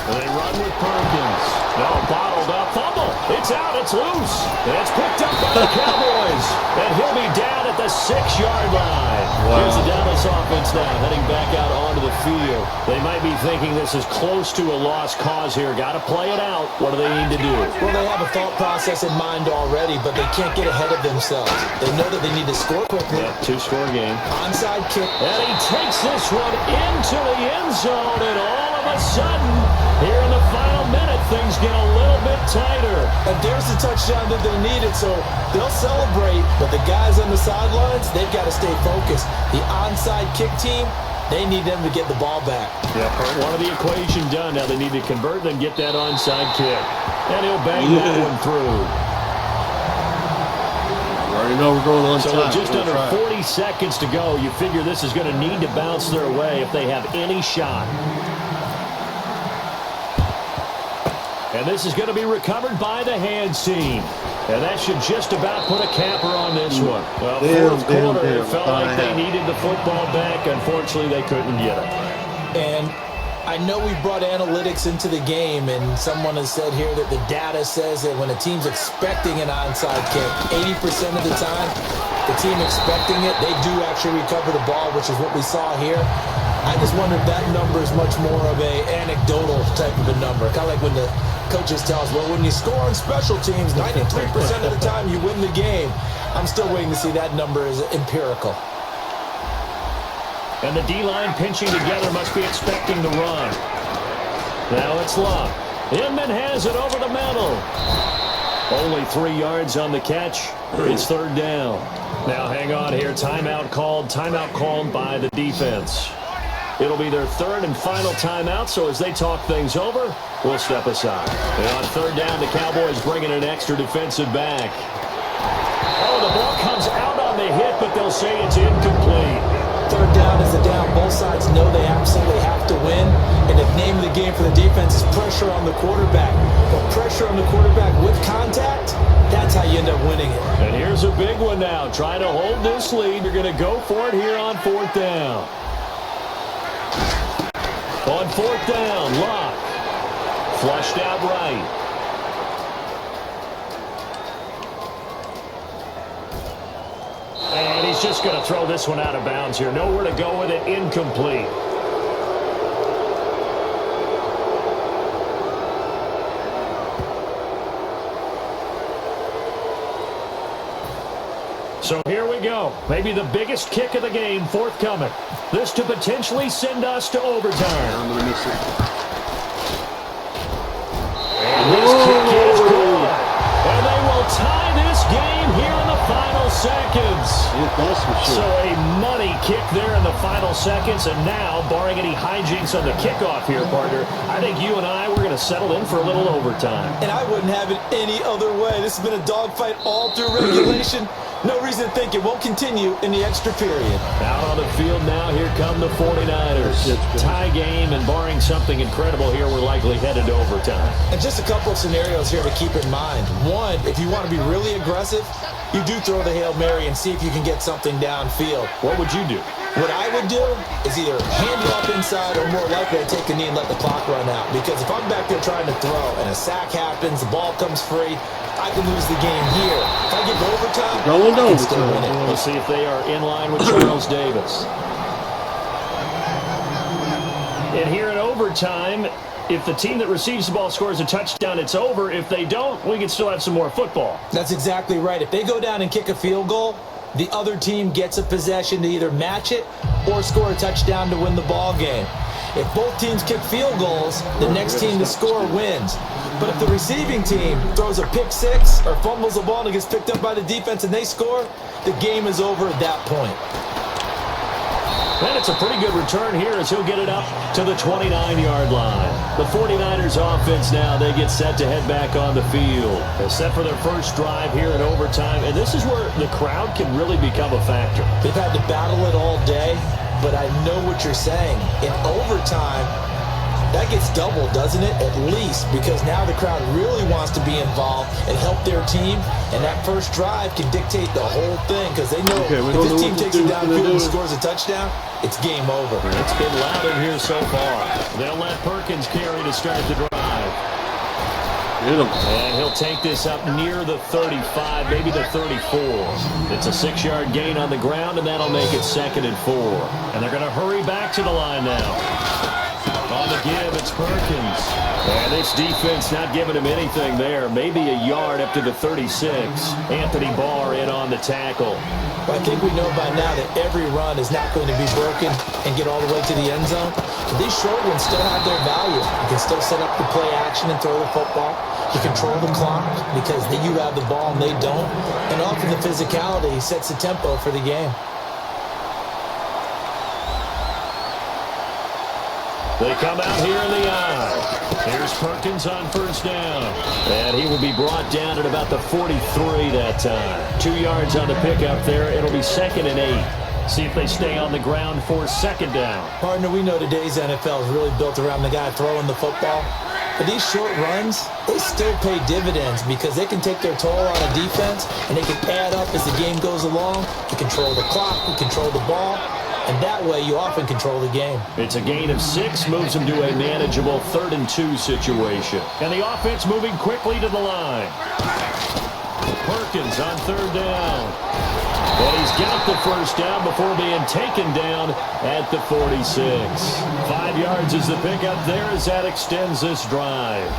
They run with Perkins. No, bottled up. Fumble. It's out. It's loose. And it's picked up by the Cowboys. And he'll be down at the 6-yard line. Wow. Here's the Dallas offense now heading back out onto the field. They might be thinking this is close to a lost cause here. Got to play it out. What do they need to do? Well, they have a thought process in mind already, but they can't get ahead of themselves. They know that they need to score quickly. Yeah, 2-score game. Onside kick. And he takes this one into the end zone. And all of a sudden, here in the final minute, things get a little bit tighter. And there's the touchdown that they needed, so they'll celebrate. But the guys on the sidelines, they've got to stay focused. The onside kick team, they need them to get the ball back. Yeah, part 1 of the equation done. Now they need to convert and get that onside kick. And he'll bang that one through. You already know we're going on So time. with just under 40 seconds to go, you figure this is going to need to bounce their way if they have any shot. And this is going to be recovered by the hands team. And that should just about put a capper on this one. Well, 4th quarter, it felt like they needed the football back. Unfortunately, they couldn't get it. And I know we brought analytics into the game, and someone has said here that the data says that when a team's expecting an onside kick, 80% of the time, the team expecting it, they do actually recover the ball, which is what we saw here. I just wonder if that number is much more of a anecdotal type of a number. Kind of like when the coaches tell us, well, when you score on special teams, 93% of the time you win the game. I'm still waiting to see that number as empirical. And the D-line pinching together must be expecting the run. Now it's Luck. Inman has it over the middle. Only 3 yards on the catch. It's 3rd down. Now hang on here. Timeout called by the defense. It'll be their 3rd and final timeout, so as they talk things over, we'll step aside. And on 3rd down, the Cowboys bringing an extra defensive back. Oh, the ball comes out on the hit, but they'll say it's incomplete. 3rd down is a down. Both sides know they absolutely have to win. And the name of the game for the defense is pressure on the quarterback. But pressure on the quarterback with contact, that's how you end up winning it. And here's a big one now. Trying to hold this lead. You're going to go for it here on 4th down. On 4th down, Luck. Flushed out right. he's just going to throw this one out of bounds here. Nowhere to go with it. Incomplete. So here we go. Maybe the biggest kick of the game forthcoming. This to potentially send us to overtime. I'm going to miss it. And this kick is good. And they will tie this game here in the final seconds. That's for sure. So a money kick there in the final seconds. And now, barring any hijinks on the kickoff here, partner, I think you and I, we're going to settle in for a little overtime. And I wouldn't have it any other way. This has been a dogfight all through regulation. No reason to think it won't continue in the extra period. Out on the field now, here come the 49ers. Tie game, and barring something incredible here, we're likely headed to overtime. And just a couple of scenarios here to keep in mind. One, if you want to be really aggressive, you do throw the Hail Mary and see if you can get something downfield. What would you do? What I would do is either hand it up inside or more likely to take a knee and let the clock run out. Because if I'm back there trying to throw and a sack happens, the ball comes free, I can lose the game here. If I get to overtime, Going to I can still overtime. win it. We'll see if they are in line with Charles Davis. And here in overtime, if the team that receives the ball scores a touchdown, it's over. If they don't, we can still have some more football. That's exactly right. If they go down and kick a field goal, the other team gets a possession to either match it or score a touchdown to win the ball game. If both teams kick field goals, the next team to score wins. But if the receiving team throws a pick six or fumbles the ball and it gets picked up by the defense and they score, the game is over at that point. And it's a pretty good return here as he'll get it up to the 29-yard line. The 49ers offense now, they get set to head back on the field. They're set for their first drive here in overtime, and this is where the crowd can really become a factor. They've had to battle it all day, but I know what you're saying. In overtime, that gets doubled, doesn't it? At least, because now the crowd really wants to be involved and help their team, and that first drive can dictate the whole thing because they know if this team takes it downfield and scores a touchdown, it's game over. It's been loud in here so far. They'll let Perkins carry to start the drive. And he'll take this up near the 35, maybe the 34. It's a 6-yard gain on the ground, and that'll make it 2nd and 4. And they're going to hurry back to the line now. On the give, it's Perkins. And this defense not giving him anything there. Maybe a yard up to the 36. Anthony Barr in on the tackle. But I think we know by now that every run is not going to be broken and get all the way to the end zone. But these short ones still have their value. You can still set up the play action and throw the football. You control the clock because you have the ball and they don't. And often the physicality sets the tempo for the game. They come out here in the eye. Here's Perkins on first down. And he will be brought down at about the 43 that time. 2 yards on the pickup there. It'll be 2nd and 8. See if they stay on the ground for 2nd down. Partner, we know today's NFL is really built around the guy throwing the football. But these short runs, they still pay dividends because they can take their toll on a defense and they can add up as the game goes along. You control the clock, you control the ball. And that way, you often control the game. It's a gain of 6, moves them to a manageable 3rd and 2 situation. And the offense moving quickly to the line. Perkins on 3rd down. And he's got the first down before being taken down at the 46. 5 yards is the pickup there as that extends this drive.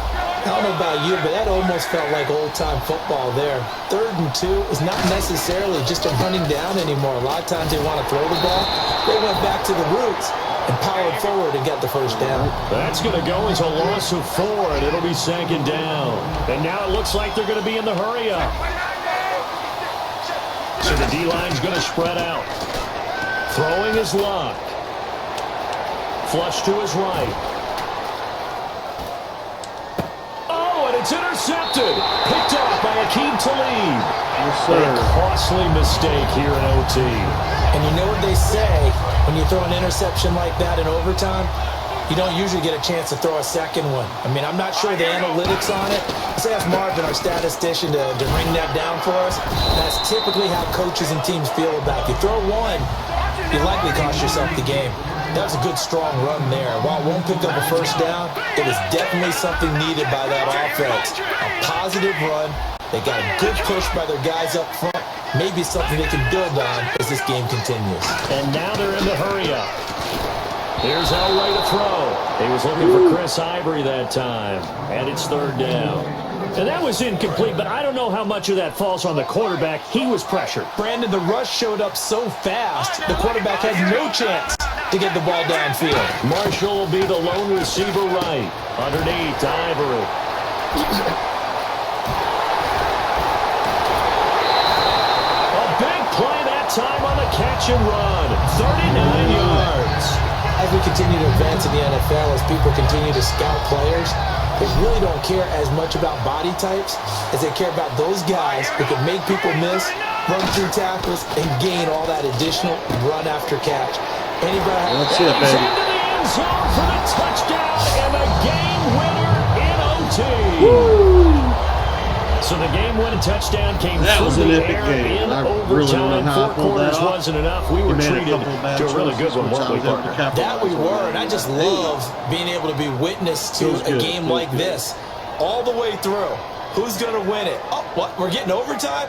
I don't know about you, but that almost felt like old-time football there. 3rd and 2 is not necessarily just a running down anymore. A lot of times they want to throw the ball. They went back to the roots and powered forward and got the first down. That's going to go as a loss of 4, and it'll be 2nd down. And now it looks like they're going to be in the hurry-up. So the D-line's going to spread out. Throwing his Luck. Flush to his right. It's intercepted. Picked up by Akeem Talib. Yes, sir. A costly mistake here in OT. And you know what they say, when you throw an interception like that in overtime, you don't usually get a chance to throw a second one. I mean, I'm not sure the analytics on it. Let's ask Marvin, our statistician, to ring that down for us. That's typically how coaches and teams feel about it. You throw one, you likely cost yourself the game. That was a good, strong run there. While it won't pick up a first down, it was definitely something needed by that offense. A positive run They got a good push by their guys up front. Maybe something they can build on as this game continues. And now they're in the hurry-up. Here's Elway to throw. He was looking for Chris Ivory that time. And it's third down. And that was incomplete, but I don't know how much of that falls on the quarterback. He was pressured. Brandon, the rush showed up so fast, the quarterback had no chance to get the ball downfield. Marshall will be the lone receiver right. Underneath, Ivory. A big play that time on the catch and run. 39 yards. As we continue to advance in the NFL, as people continue to scout players, they really don't care as much about body types as they care about those guys who can make people miss, run through tackles, and gain all that additional run after catch. Anybody? That's it, He's baby. into the end zone for the touchdown and a game winner in OT. So the game-winning touchdown came That through was an the epic air game. in I really overtime. don't know how I Four pulled that quarters off. wasn't enough. We were Made a treated couple bad to a really good choices, one, which weren't I we, was able to partner? capitalize That we on. were, and I just love being able to be witness to Feels a good. game Feels like good. this all the way through. Who's going to win it? Oh, what? We're getting overtime?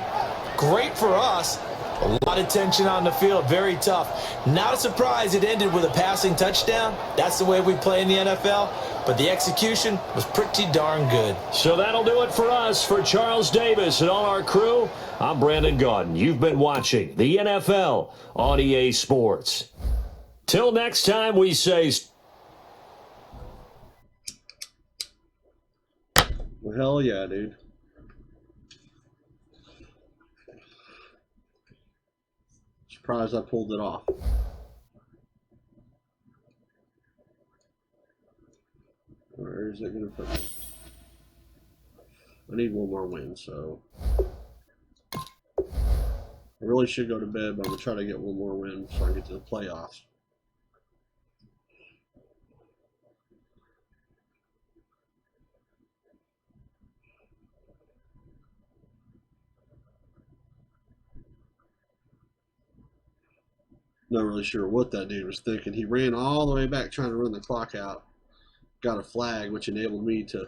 Great for us. A lot of tension on the field. Very tough. Not a surprise it ended with a passing touchdown. That's the way we play in the NFL. But the execution was pretty darn good. So that'll do it for us. For Charles Davis and all our crew, I'm Brandon Gaudin. You've been watching the NFL on EA Sports. Till next time, we say... Well, hell yeah, dude. Surprised I pulled it off. Where is it going to put me? I need one more win, so I really should go to bed, but I'm going to try to get one more win so I can get to the playoffs. Not really sure what that dude was thinking. He ran all the way back trying to run the clock out. Got a flag, which enabled me to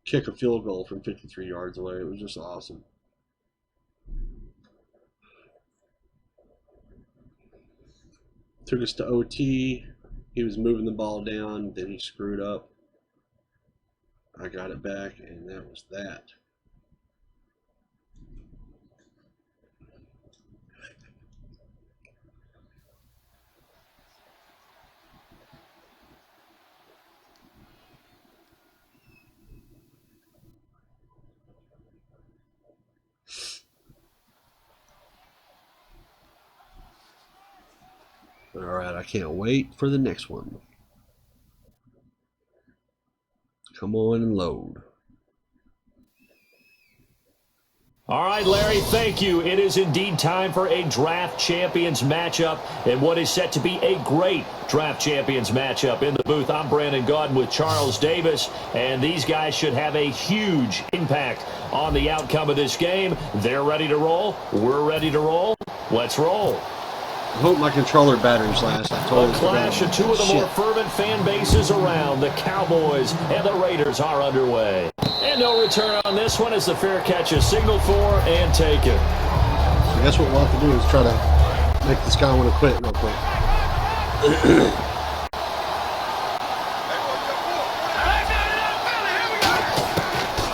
kick a field goal from 53 yards away. It was just awesome. Took us to OT. He was moving the ball down. Then he screwed up. I got it back, and that was that. All right, I can't wait for the next one. Come on and load. All right, Larry, thank you. It is indeed time for a Draft Champions matchup and what is set to be a great Draft Champions matchup. In the booth, I'm Brandon Gaudin with Charles Davis, and these guys should have a huge impact on the outcome of this game. They're ready to roll. We're ready to roll. Let's roll. I hope my controller batteries last. I A totally clash of two of the more fervent fan bases around. The Cowboys and the Raiders are underway. And no return on this one as the fair catch is signaled for and taken. I guess what we'll have to do is try to make this guy want to quit real quick.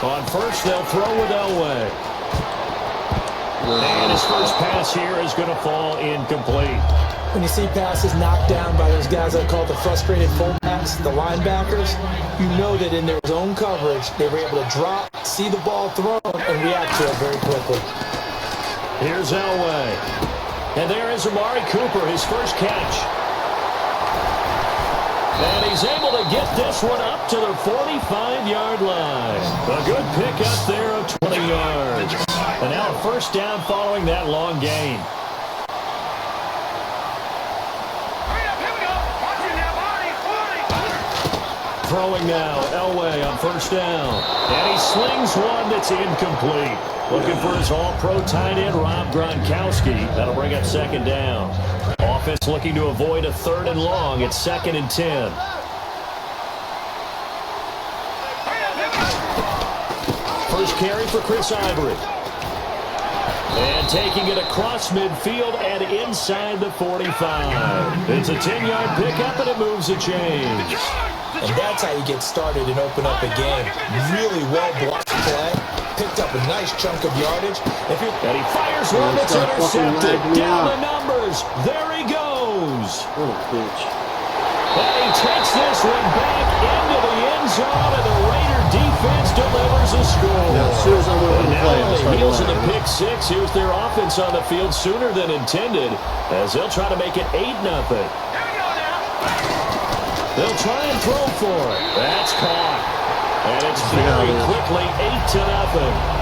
On first, they'll throw with Elway. And his first pass here is going to fall incomplete. When you see passes knocked down by those guys I call the frustrated fullbacks, the linebackers, you know that in their zone coverage, they were able to drop, see the ball thrown, and react to it very quickly. Here's Elway. And there is Amari Cooper, his first catch. And he's able to get this one up to the 45-yard line. A good pickup there of 20 yards. And now a first down following that long gain. Throwing now, Elway on first down. And he slings one that's incomplete. Looking for his all-pro tight end, Rob Gronkowski. That'll bring up second down. Offense looking to avoid a third and long. It's 2nd and 10. first carry for Chris Ivory. And taking it across midfield and inside the 45. It's a 10-yard pickup, and it moves the chains. And that's how you get started and open up a game. Really well-blocked play. Picked up a nice chunk of yardage. And he fires one that's intercepted. Down the numbers. There he goes. What a bitch. And he takes this one back into the end zone, and the Raider defense delivers a score. Now, as soon as I went over the play, I on the started heels of the laughing. pick six, here's their offense on the field sooner than intended, as they'll try to make it 8-0. They'll try and throw for it. That's caught. And it's very quickly 8-0.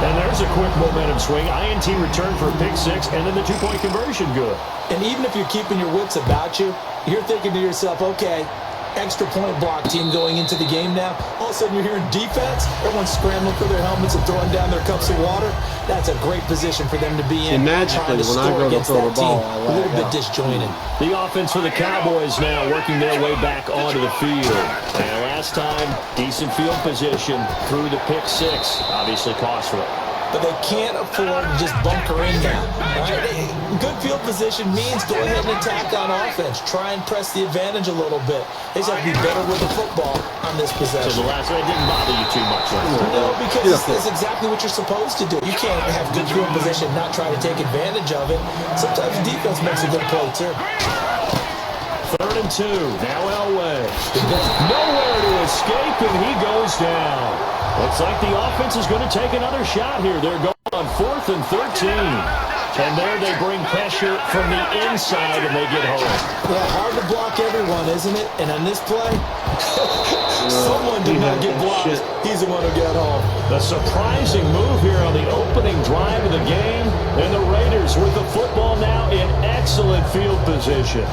And there's a quick momentum swing. INT return for a pick six, and then the two-point conversion good. And even if you're keeping your wits about you, you're thinking to yourself, okay, extra point block team going into the game now. All of a sudden you're hearing defense. Everyone's scrambling for their helmets and throwing down their cups of water. That's a great position for them to be in. And magically, when I go to throw the ball, I a little lag bit out. disjointed. The offense for the Cowboys now working their way back onto the field. And last time, decent field position through the pick six. Obviously cost them. But they can't afford to just bunker in now. Right? Good field position means go ahead and attack on offense. Try and press the advantage a little bit. They just have to be better with the football on this possession. So the last one didn't bother you too much. No, because it's exactly what you're supposed to do. You can't have good field position and not try to take advantage of it. Sometimes the defense makes a good play, too. 3rd and 2. Now Elway. Nowhere to escape, and he goes down. Looks like the offense is going to take another shot here. They're going on 4th and 13. And there they bring pressure from the inside, and they get home. Yeah, hard to block everyone, isn't it? And on this play, someone did not get blocked. He's the one who got home. A surprising move here on the opening drive of the game. And the Raiders with the football now in excellent field position.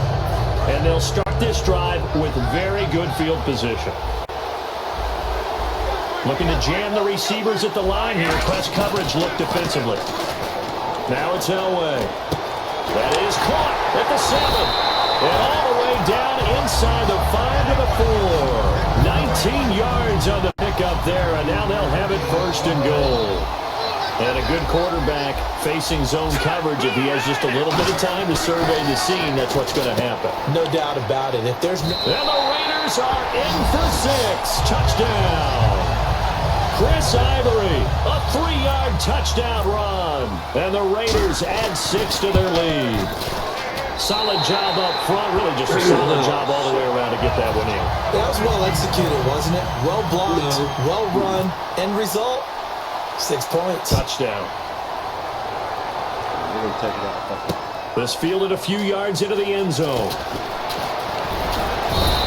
And they'll start this drive with very good field position. Looking to jam the receivers at the line here. Press coverage look defensively. Now it's Elway. That is caught at the 7. And all the way down inside the 5 to the 4. 19 yards on the pickup there. And now they'll have it 1st and goal. And a good quarterback facing zone coverage. If he has just a little bit of time to survey the scene, that's what's going to happen. No doubt about it. If there's no... And the Raiders are in for 6. Touchdown. Chris Ivory, a 3-yard touchdown run. And the Raiders add 6 to their lead. Solid job up front. Really just a solid job all the way around to get that one in. That was well executed, wasn't it? Well blocked, well run. End result, 6 points. Touchdown. We're going to take it out. This fielded a few yards into the end zone.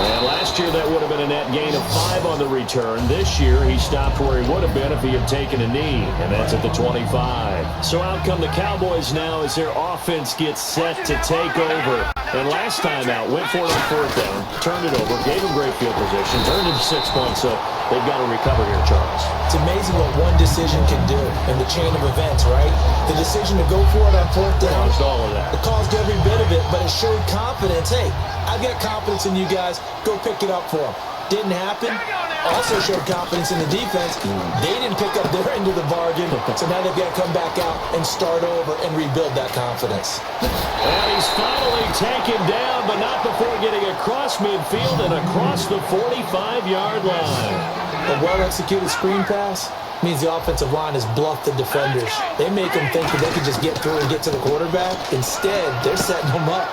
And last year that would have been a net gain of 5 on the return. This year he stopped where he would have been if he had taken a knee, and that's at the 25. So out come the Cowboys now as their offense gets set to take over. And last time out, went for it on 4th down, turned it over, gave him great field position, turned it to 6 points, so they've got to recover here, Charles. It's amazing what one decision can do in the chain of events, right? The decision to go for it on 4th down. Caused all of that. It caused every bit of it, but it showed confidence. Hey, I've got confidence in you guys. Go pick it up for them. Didn't happen. Also showed confidence in the defense. They didn't pick up their end of the bargain, so now they've got to come back out and start over and rebuild that confidence. And he's finally taken down, but not before getting across midfield and across the 45-yard line. A well-executed screen pass means the offensive line has bluffed the defenders. They make them think that they can just get through and get to the quarterback. Instead, they're setting them up.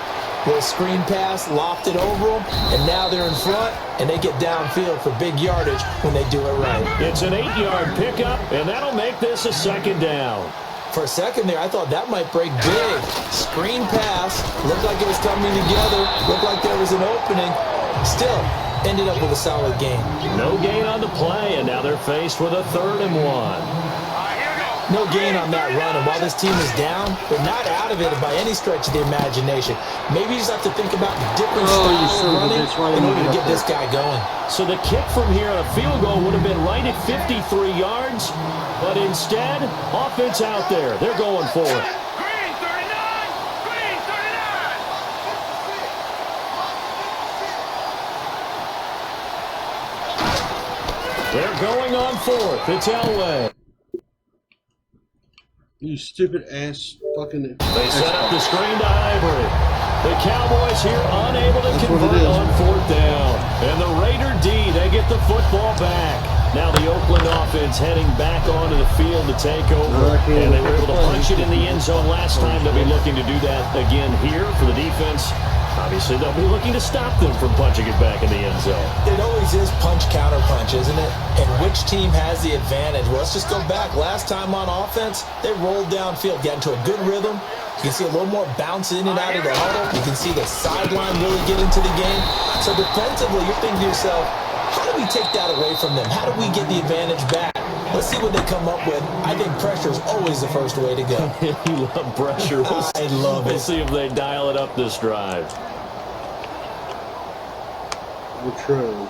Little screen pass, lofted over them, and now they're in front, and they get downfield for big yardage when they do it right. It's an 8-yard pickup, and that'll make this a 2nd down. For a second there, I thought that might break big. Screen pass, looked like it was coming together, looked like there was an opening. Still, ended up with a solid game. No gain on the play, and now they're faced with a 3rd and 1. No gain on that run, and while this team is down, they're not out of it by any stretch of the imagination. Maybe you just have to think about different styles of running in order to get this guy going. So the kick from here on a field goal would have been right at 53 yards, but instead, offense out there. They're going for it. They're going on 4th. It's Elway. You stupid ass fucking. They set up the screen to Ivory. The Cowboys here unable to That's what convert it is. on 4th down. And the Raider D, they get the football back. Now the Oakland offense heading back onto the field to take over. And they were able to punch it in the end zone last time. They'll be looking to do that again here for the defense. Obviously, they'll be looking to stop them from punching it back in the end zone. It always is punch-counter-punch, isn't it? And which team has the advantage? Well, let's just go back. Last time on offense, they rolled downfield, got into a good rhythm. You can see a little more bounce in and out of the huddle. You can see the sideline really get into the game. So defensively, you're thinking to yourself, how do we take that away from them? How do we get the advantage back? Let's see what they come up with. I think pressure is always the first way to go. You love pressure. I love it. We'll see if they dial it up this drive. We're trying.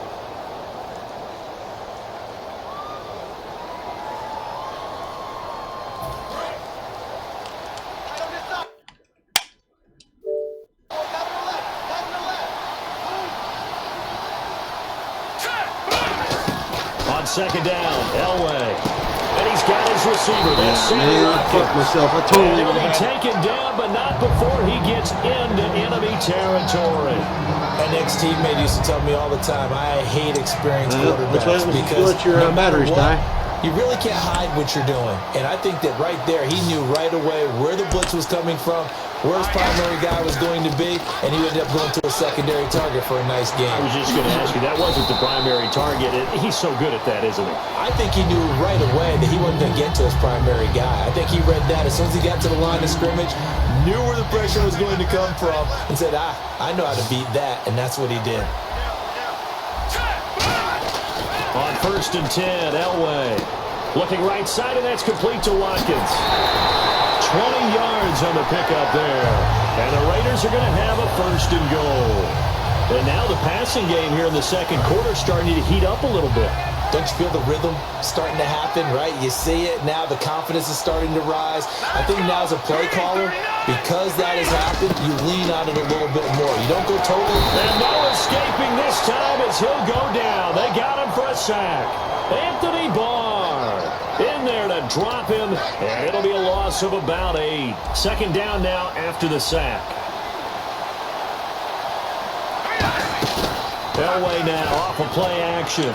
On 2nd down, Elway. And he's got his receiver. That's Man, I fucked myself. I totally He'll would be have. taken down, but not before he gets into enemy territory. An ex-teammate used to tell me all the time, I hate experienced quarterbacks That's why because let your no matter batteries what, die. you really can't hide what you're doing. And I think that right there, he knew right away where the blitz was coming from, where his primary guy was going to be, and he ended up going to a secondary target for a nice game. I was just going to ask you, that wasn't the primary target. He's so good at that, isn't he? I think he knew right away that he wasn't going to get to his primary guy. I think he read that as soon as he got to the line of scrimmage, knew where the pressure was going to come from, and said, I know how to beat that, and that's what he did. On 1st and 10, Elway. Looking right side, and that's complete to Watkins. 20 yards on the pickup there. And the Raiders are going to have a 1st and goal. And now the passing game here in the second quarter starting to heat up a little bit. Don't you feel the rhythm starting to happen, right? You see it now. The confidence is starting to rise. I think now as a play caller, because that has happened, you lean on it a little bit more. You don't go totally. And no escaping this time as he'll go down. They got him for a sack. Anthony Barr in there to drop him, and it'll be a loss of about 8. 2nd down now after the sack. Elway now off of play action.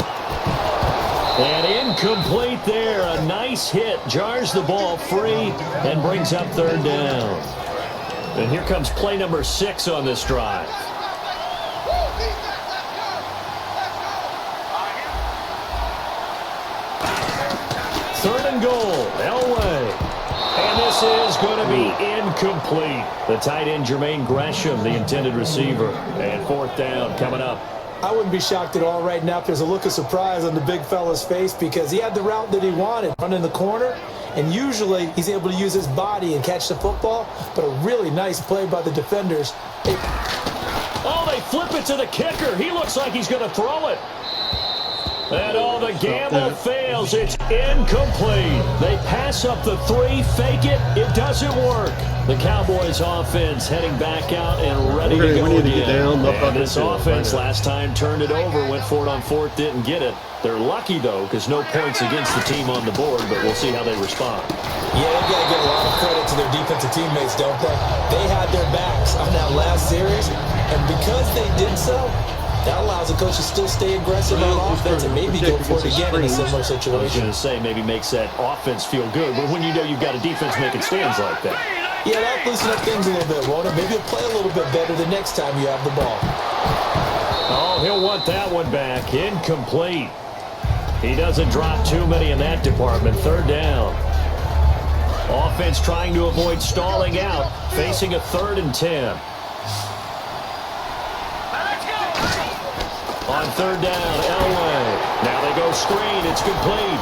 And incomplete there. A nice hit. Jars the ball free and brings up 3rd down. And here comes play number 6 on this drive. Third and goal. Elway. And this is going to be incomplete. The tight end, Jermaine Gresham, the intended receiver. And 4th down coming up. I wouldn't be shocked at all right now if there's a look of surprise on the big fella's face because he had the route that he wanted, run in the corner, and usually he's able to use his body and catch the football, but a really nice play by the defenders. Oh, they flip it to the kicker. He looks like he's going to throw it. And the gamble fails. It's incomplete. They pass up the 3, fake it. It doesn't work. The Cowboys offense heading back out and ready to go again. And this offense last time turned it over, went for it on 4th, didn't get it. They're lucky, though, because no points against the team on the board, but we'll see how they respond. Yeah, they've got to give a lot of credit to their defensive teammates, don't they? They had their backs on that last series, and because they did so, that allows the coach to still stay aggressive on offense and maybe go for it again in a similar I was situation. going to say maybe makes that offense feel good, but when you know you've got a defense making stands like that. Yeah, that'll loosen up things a little bit, won't it? Maybe you'll play a little bit better the next time you have the ball. Oh, he'll want that one back. Incomplete. He doesn't drop too many in that department. 3rd down. Offense trying to avoid stalling out, facing a 3rd and 10. On 3rd down, Elway. Now they go screen. It's complete.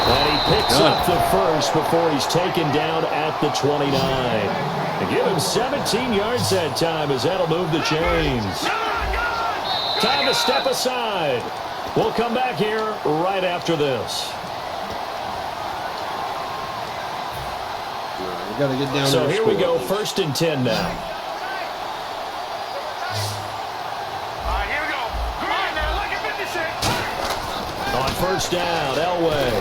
And he picks up the 1st before he's taken down at the 29. And give him 17 yards that time as that'll move the chains. Time to step aside. We'll come back here right after this. We got to get down. So here we go, 1st and 10 now. On 1st down, Elway.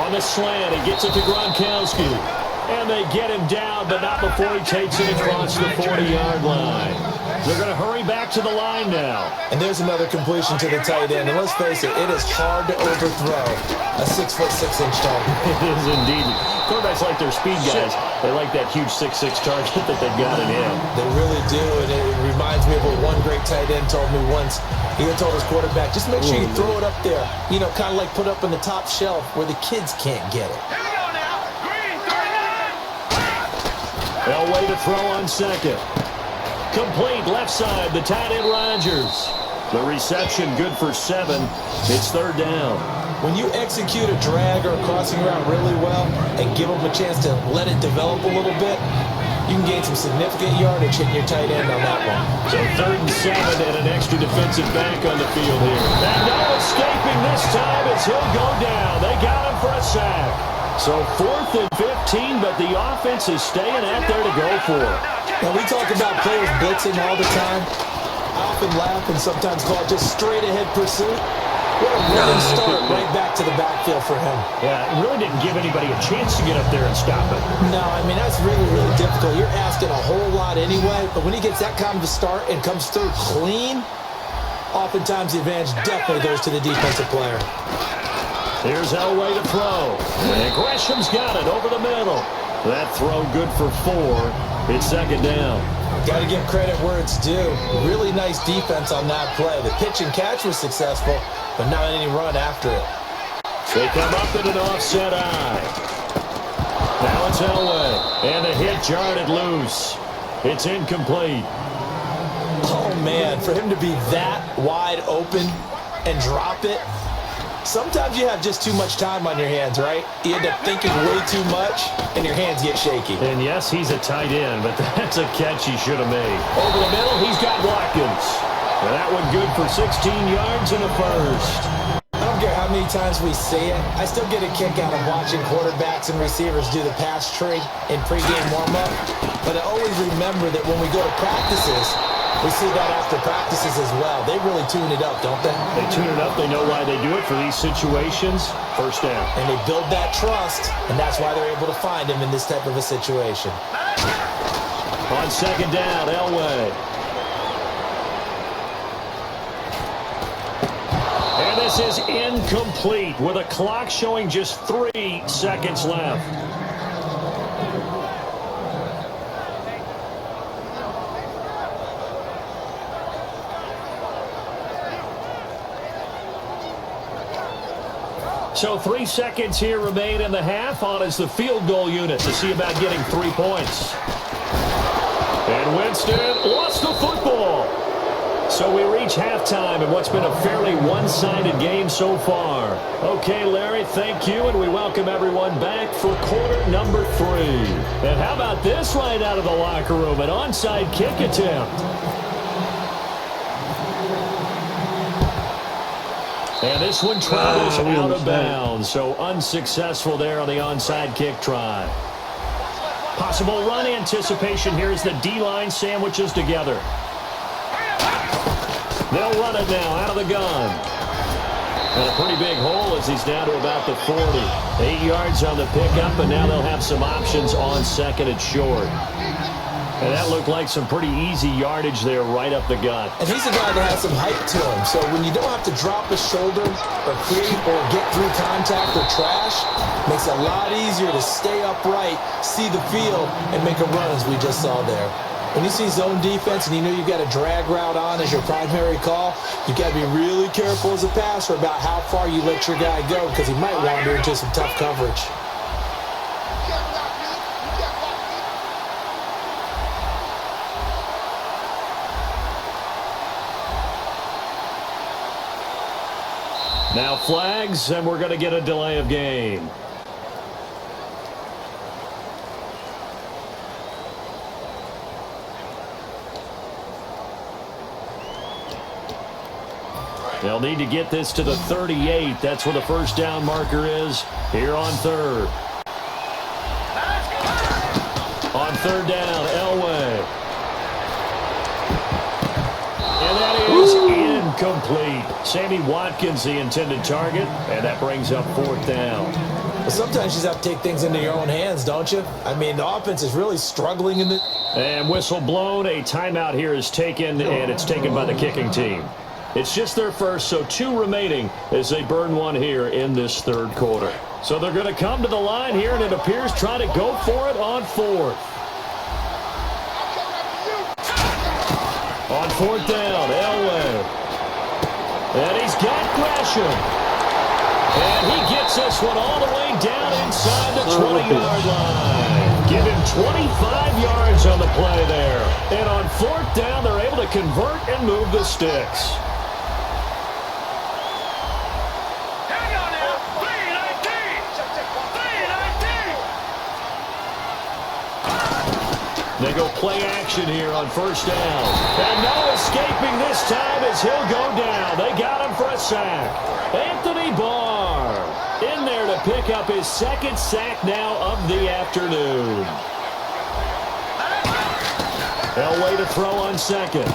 On the slant, he gets it to Gronkowski. And they get him down, but not before he takes it across the 40-yard line. They're going to hurry back to the line now. And there's another completion to the tight end. And let's face it, it is hard to overthrow a 6'6" target. It is indeed. Quarterbacks like their speed guys. They like that huge 6'6" target that they've got in him. They really do, and it reminds me of what one great tight end told me once. He had told his quarterback, just make sure you throw it up there. You know, kind of like put up on the top shelf where the kids can't get it. Elway to throw on second. Complete left side, the tight end Rodgers. The reception good for 7. It's third down. When you execute a drag or a crossing route really well and give them a chance to let it develop a little bit, you can gain some significant yardage hitting your tight end on that one. So 3rd and 7 and an extra defensive back on the field here. And no escaping this time as he'll go down. They got him for a sack. So 4th and 15, but the offense is staying out there to go for it. Now, we talk about players blitzing all the time. I often laugh and sometimes call it just straight-ahead pursuit. What a running start right back to the backfield for him. Yeah, it really didn't give anybody a chance to get up there and stop it. No, I mean, that's really, really difficult. You're asking a whole lot anyway, but when he gets that kind of a start and comes through clean, oftentimes the advantage definitely goes to the defensive player. Here's Elway to throw. And Gresham's got it over the middle. That throw good for 4. It's second down. Got to give credit where it's due. Really nice defense on that play. The pitch and catch was successful, but not any run after it. They come up in an offset eye. Now it's Elway. And the hit jarred it loose. It's incomplete. Oh, man, for him to be that wide open and drop it, sometimes you have just too much time on your hands, right? You end up thinking way too much, and your hands get shaky. And yes, he's a tight end, but that's a catch he should have made. Over the middle, he's got Watkins. And that one good for 16 yards and a first. I don't care how many times we see it. I still get a kick out of watching quarterbacks and receivers do the pass tree in pregame warm-up. But I always remember that when we go to practices, we see that after practices as well. They really tune it up, don't they? They tune it up. They know why they do it for these situations. First down. And they build that trust, and that's why they're able to find him in this type of a situation. On second down, Elway. And this is incomplete with a clock showing just 3 seconds left. So 3 seconds here remain in the half. On is the field goal unit to see about getting 3 points. And Winston lost the football. So we reach halftime in what's been a fairly one-sided game so far. Okay, Larry, thank you, and we welcome everyone back for quarter number 3. And how about this right out of the locker room, an onside kick attempt. And this one travels out of bounds, so unsuccessful there on the onside kick try. Possible run anticipation here as the D-line sandwiches together. They'll run it now out of the gun. And a pretty big hole as he's down to about the 40. 8 yards on the pickup, and now they'll have some options on second and short. And that looked like some pretty easy yardage there right up the gut. And he's a guy that has some height to him. So when you don't have to drop a shoulder or create or get through contact or trash, makes it a lot easier to stay upright, see the field, and make a run as we just saw there. When you see zone defense and you know you've got a drag route on as your primary call, you've got to be really careful as a passer about how far you let your guy go because he might wander into some tough coverage. Now flags, and we're going to get a delay of game. They'll need to get this to the 38. That's where the first down marker is here on third. On third down, Elway. And that is incomplete. Sammy Watkins, the intended target, and that brings up fourth down. But sometimes you just have to take things into your own hands, don't you? I mean, the offense is really struggling in the... And whistle blown. A timeout here is taken, and it's taken by the kicking team. It's just their first, so 2 remaining as they burn one here in this third quarter. So they're going to come to the line here, and it appears try to go for it on 4th. On 4th down, Elway. And he's got Gresham. And he gets this one all the way down inside the 20-yard line. Give him 25 yards on the play there. And on 4th down, they're able to convert and move the sticks. Hang on now. They go play action here on 1st down. And no escaping this time as he'll go down. They got him for a sack. Anthony Barr in there to pick up his 2nd sack now of the afternoon. Elway to throw on 2nd.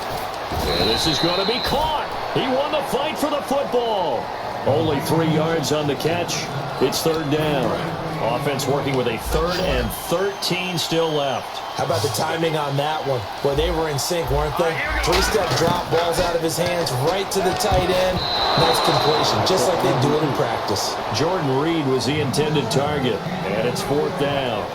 And this is going to be caught. He won the fight for the football. Only 3 yards on the catch. It's 3rd down. Offense working with a 3rd and 13 still left. How about the timing on that one? Boy, they were in sync, weren't they? 3-step drop, balls out of his hands, right to the tight end. Nice completion, just like they do it in practice. Jordan Reed was the intended target, and it's 4th down.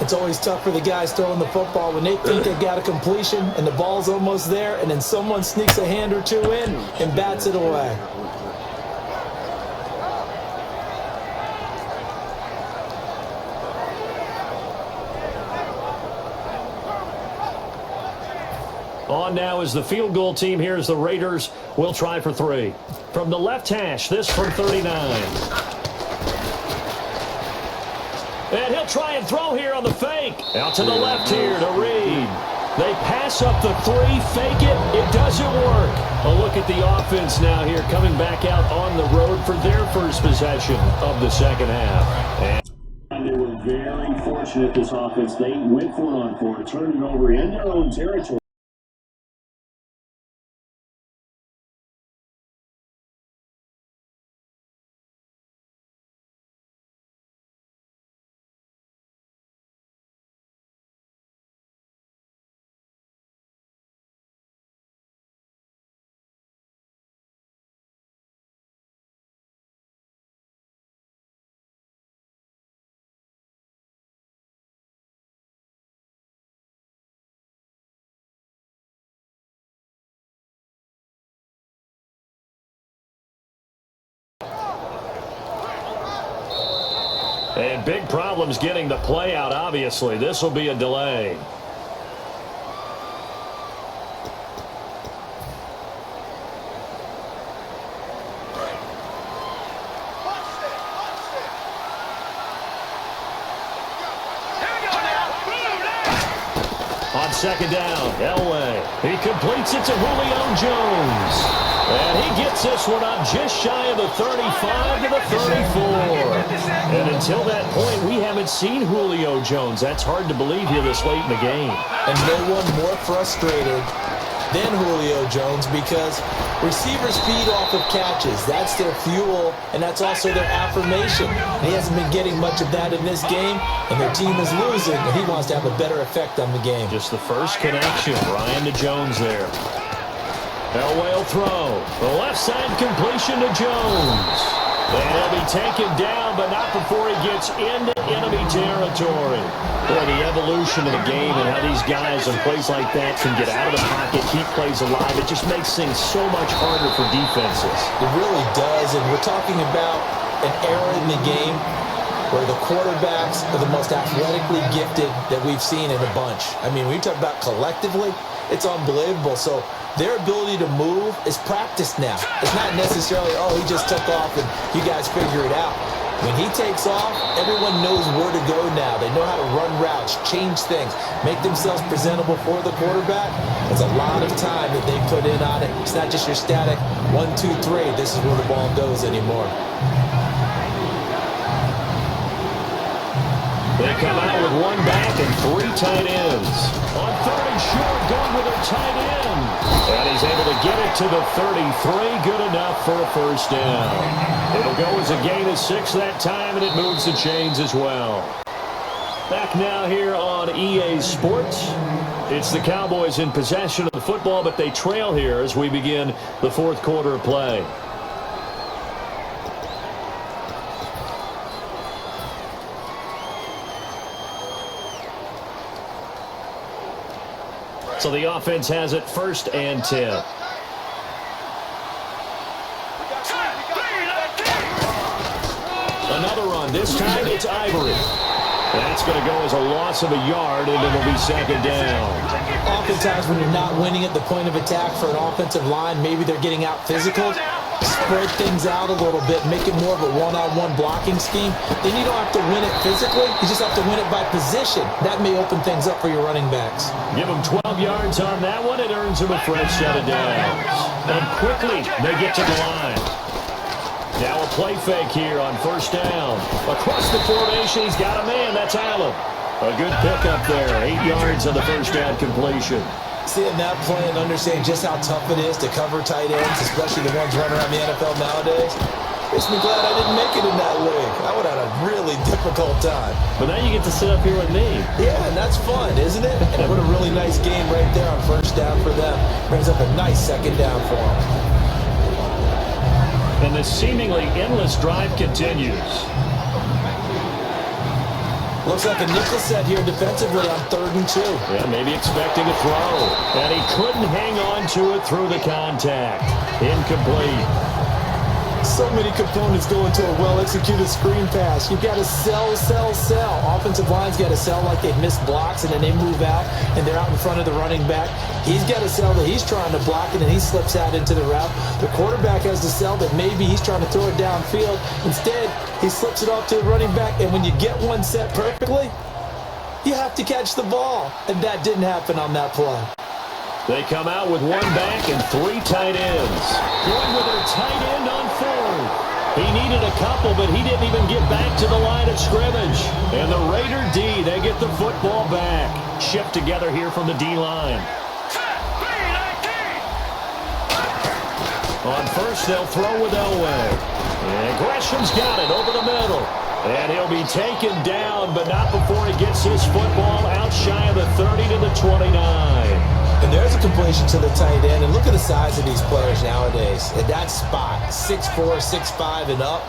It's always tough for the guys throwing the football when they think they got a completion and the ball's almost there, and then someone sneaks a hand or 2 in and bats it away. On now is the field goal team. Here's the Raiders. Will try for 3. From the left hash, this from 39. And he'll try and throw here on the fake. Out to the left here to Reed. They pass up the 3, fake it. It doesn't work. A look at the offense now here coming back out on the road for their first possession of the second half. And they were very fortunate, this offense. They went for it on 4, turned it over in their own territory. And big problems getting the play out, obviously. This will be a delay. On 2nd down, Elway. He completes it to Julio Jones. And he gets this one up just shy of the 35 to the 34. And until that point, we haven't seen Julio Jones. That's hard to believe here this late in the game. And no one more frustrated than Julio Jones because receivers feed off of catches. That's their fuel, and that's also their affirmation. And he hasn't been getting much of that in this game, and their team is losing, and he wants to have a better effect on the game. Just the first connection, Ryan to Jones there. Elway will throw. The left side completion to Jones. And he'll be taken down, but not before he gets into enemy territory. Boy, the evolution of the game and how these guys in plays like that can get out of the pocket, keep plays alive, it just makes things so much harder for defenses. It really does, and we're talking about an era in the game where the quarterbacks are the most athletically gifted that we've seen in a bunch. I mean, when you talk about collectively, it's unbelievable. So their ability to move is practiced now. It's not necessarily, oh, he just took off and you guys figure it out. When he takes off, everyone knows where to go now. They know how to run routes, change things, make themselves presentable for the quarterback. It's a lot of time that they put in on it. It's not just your static 1, 2, 3. This is where the ball goes anymore. They come out with 1 back and 3 tight ends. On 3rd and short, going with their tight end. And he's able to get it to the 33. Good enough for a first down. It'll go as a gain of 6 that time, and it moves the chains as well. Back now here on EA Sports. It's the Cowboys in possession of the football, but they trail here as we begin the fourth quarter of play. So the offense has it 1st and 10. Another run. This time it's Ivory. That's going to go as a loss of a yard, and it'll be 2nd down. Oftentimes when you're not winning at the point of attack for an offensive line, maybe they're getting out physical, spread things out a little bit, make it more of a one-on-one blocking scheme. Then you don't have to win it physically. You just have to win it by position. That may open things up for your running backs. Give them 12 yards on that one. It earns them a fresh set of downs. And quickly they get to the line. Now a play fake here on 1st down. Across the formation, he's got a man. That's Allen. A good pickup there. 8 yards on the 1st down completion. Seeing that play and understanding just how tough it is to cover tight ends, especially the ones running around the NFL nowadays, makes me glad I didn't make it in that league. I would have had a really difficult time. But now you get to sit up here with me. Yeah, and that's fun, isn't it? And what a really nice game right there on 1st down for them. Brings up a nice 2nd down for them. And this seemingly endless drive continues. Looks like a nickel set here defensively on 3rd and 2. Yeah, maybe expecting a throw. And he couldn't hang on to it through the contact. Incomplete. So many components go into a well-executed screen pass. You've got to sell, sell, sell. Offensive line's got to sell like they've missed blocks, and then they move out, and they're out in front of the running back. He's got to sell that he's trying to block it, and he slips out into the route. The quarterback has to sell that maybe he's trying to throw it downfield. Instead, he slips it off to the running back, and when you get one set perfectly, you have to catch the ball. And that didn't happen on that play. They come out with 1 back and 3 tight ends. Going with their tight end on 4th. He needed a couple, but he didn't even get back to the line of scrimmage. And the Raider D, they get the football back. Shift together here from the D-line. On 1st, they'll throw with Elway. And Gresham's got it over the middle. And he'll be taken down, but not before he gets his football out shy of the 30 to the 29. And there's a completion to the tight end. And look at the size of these players nowadays. At that spot, 6'4", 6'5", and up.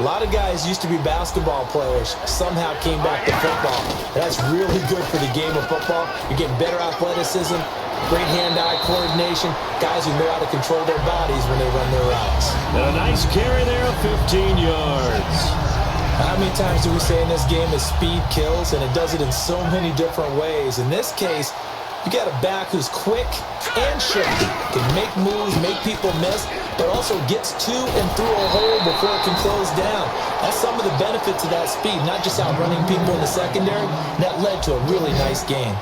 A lot of guys used to be basketball players, somehow came back to football. That's really good for the game of football. You're getting better athleticism, great hand-eye coordination, guys who know how to control their bodies when they run their routes. And a nice carry there of 15 yards. How many times do we say in this game that speed kills, and it does it in so many different ways? In this case, you got a back who's quick and shifty, can make moves, make people miss, but also gets to and through a hole before it can close down. That's some of the benefits of that speed, not just outrunning people in the secondary. That led to a really nice game.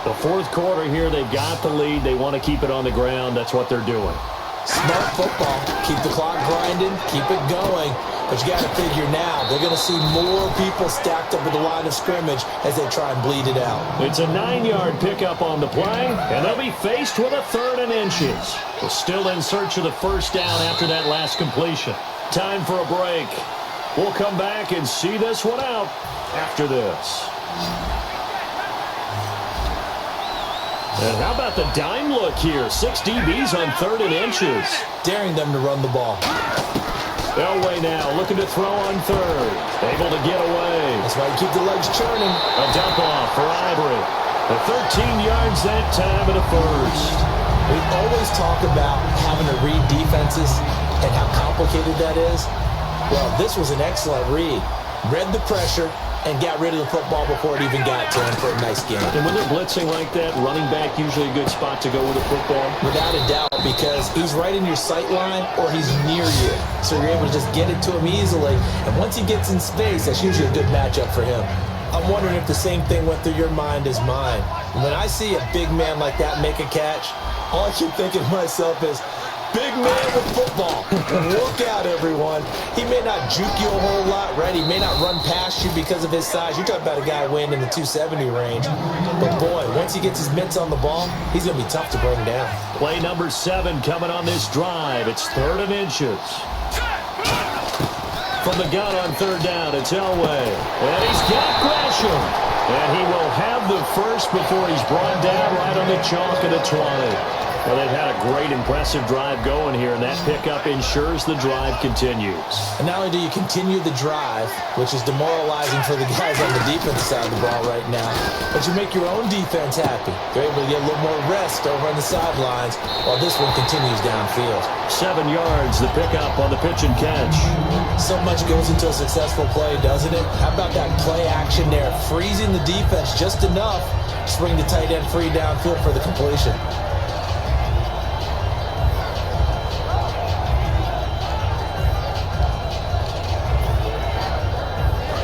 The 4th quarter here, they've got the lead. They want to keep it on the ground. That's what they're doing. Smart football. Keep the clock grinding, keep it going. But you got to figure now, they're going to see more people stacked up at the line of scrimmage as they try and bleed it out. It's a 9-yard pickup on the play, and they'll be faced with a 3rd and inches. They're still in search of the 1st down after that last completion. Time for a break. We'll come back and see this one out after this. And how about the dime look here? 6 DBs on 3rd and inches. Daring them to run the ball. Elway now looking to throw on 3rd. Able to get away. That's why you keep the legs churning. A dump off for Ivory. The 13 yards that time and a 1st. We always talk about having to read defenses and how complicated that is. Well, this was an excellent read. Read the pressure and got rid of the football before it even got to him for a nice game. And when they're blitzing like that, running back usually a good spot to go with the football? Without a doubt, because he's right in your sight line or he's near you. So you're able to just get it to him easily. And once he gets in space, that's usually a good matchup for him. I'm wondering if the same thing went through your mind as mine. When I see a big man like that make a catch, all I keep thinking to myself is, big man with football. Look out, everyone. He may not juke you a whole lot, right? He may not run past you because of his size. You're talking about a guy weighing in the 270 range. But, boy, once he gets his mitts on the ball, he's going to be tough to bring down. Play number 7 coming on this drive. It's 3rd and inches. From the gun on 3rd down, it's Elway. And he's got Gresham. And he will have the first before he's brought down right on the chalk at the 20. Well, they've had a great, impressive drive going here, and that pickup ensures the drive continues. And not only do you continue the drive, which is demoralizing for the guys on the defensive side of the ball right now, but you make your own defense happy. They're able to get a little more rest over on the sidelines while this one continues downfield. 7 yards, the pickup on the pitch and catch. So much goes into a successful play, doesn't it? How about that play action there? Freezing the defense just enough to bring the tight end free downfield for the completion.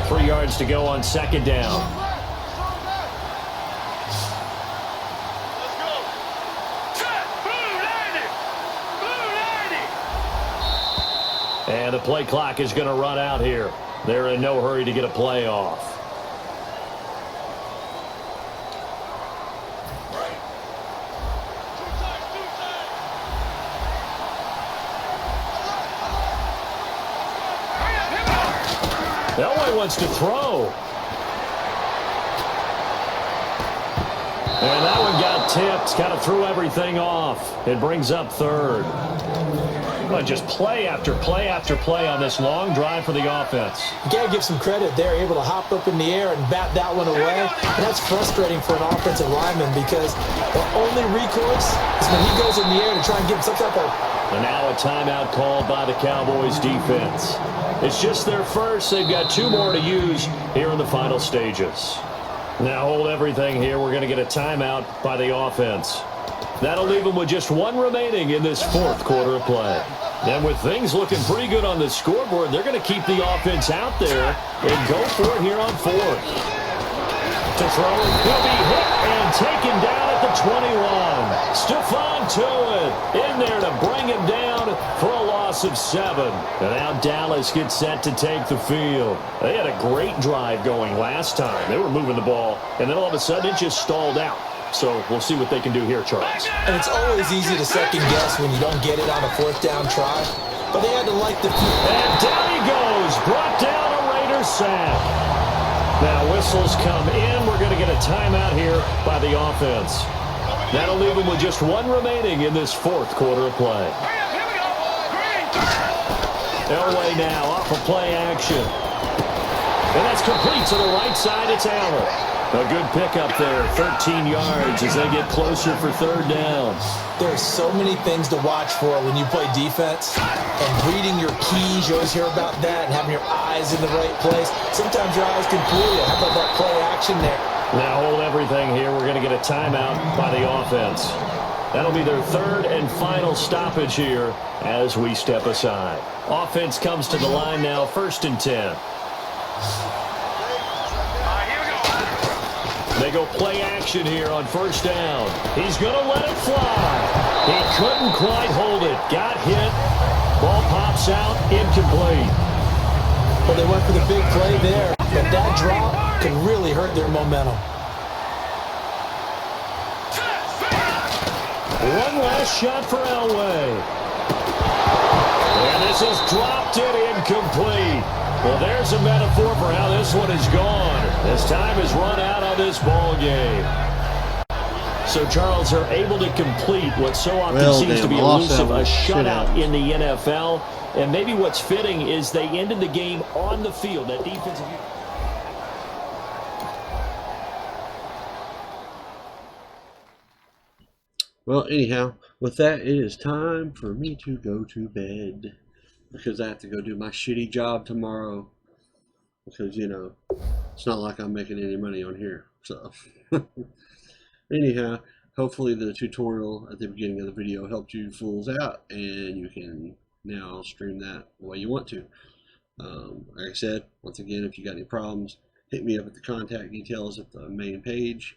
3 yards to go on 2nd down. And the play clock is going to run out here. They're in no hurry to get a play off. Elway wants to throw. And that one got tipped. Kind of threw everything off. It brings up 3rd. Well, just play after play after play on this long drive for the offense. You got to give some credit. They're able to hop up in the air and bat that one away. And that's frustrating for an offensive lineman because the only recourse is when he goes in the air to try and get some type of... And now a timeout called by the Cowboys defense. It's just their first. They've got 2 more to use here in the final stages. Now hold everything here. We're going to get a timeout by the offense. That'll leave them with just 1 remaining in this 4th quarter of play. And with things looking pretty good on the scoreboard, they're going to keep the offense out there and go for it here on 4th. To throw, he'll be hit and taken down at the 21. Stephon Tuitt in there to bring him down for a loss of 7. And now Dallas gets set to take the field. They had a great drive going last time. They were moving the ball, and then all of a sudden it just stalled out. So we'll see what they can do here, Charles. And it's always easy to second guess when you don't get it on a 4th down try. But they had to like the... And down he goes. Brought down a Raider sack. Now whistles come in. We're going to get a timeout here by the offense. That'll leave them with just 1 remaining in this 4th quarter of play. Elway now off of play action. And that's complete to the right side. It's Allen. A good pickup there, 13 yards as they get closer for 3rd down. There's so many things to watch for when you play defense. And reading your keys, you always hear about that, and having your eyes in the right place. Sometimes your eyes can fool you. How about that play action there? Now hold everything here. We're going to get a timeout by the offense. That'll be their 3rd and final stoppage here as we step aside. Offense comes to the line now, 1st and 10. They go play action here on 1st down. He's going to let it fly. He couldn't quite hold it. Got hit. Ball pops out. Incomplete. Well, they went for the big play there, but that drop could really hurt their momentum. One last shot for Elway. And this is dropped it incomplete. Well, there's a metaphor for how this one is gone. As time has run out on this ball game. So, Charles, are able to complete what so often seems to be elusive, a shutout in the NFL. And maybe what's fitting is they ended the game on the field. That defensive... Well, anyhow, with that, it is time for me to go to bed. Because I have to go do my shitty job tomorrow. Because, you know, it's not like I'm making any money on here. So, anyhow, hopefully the tutorial at the beginning of the video helped you fools out. And you can now stream that the way you want to. Like I said, once again, if you got any problems, hit me up at the contact details at the main page.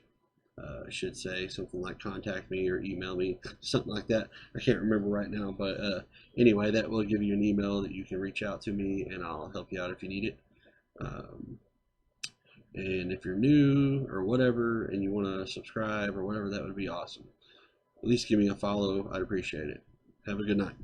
I should say something like contact me or email me, something like that. I can't remember right now, but anyway, that will give you an email that you can reach out to me, and I'll help you out if you need it. And if you're new or whatever, and you want to subscribe or whatever, that would be awesome. At least give me a follow. I'd appreciate it. Have a good night.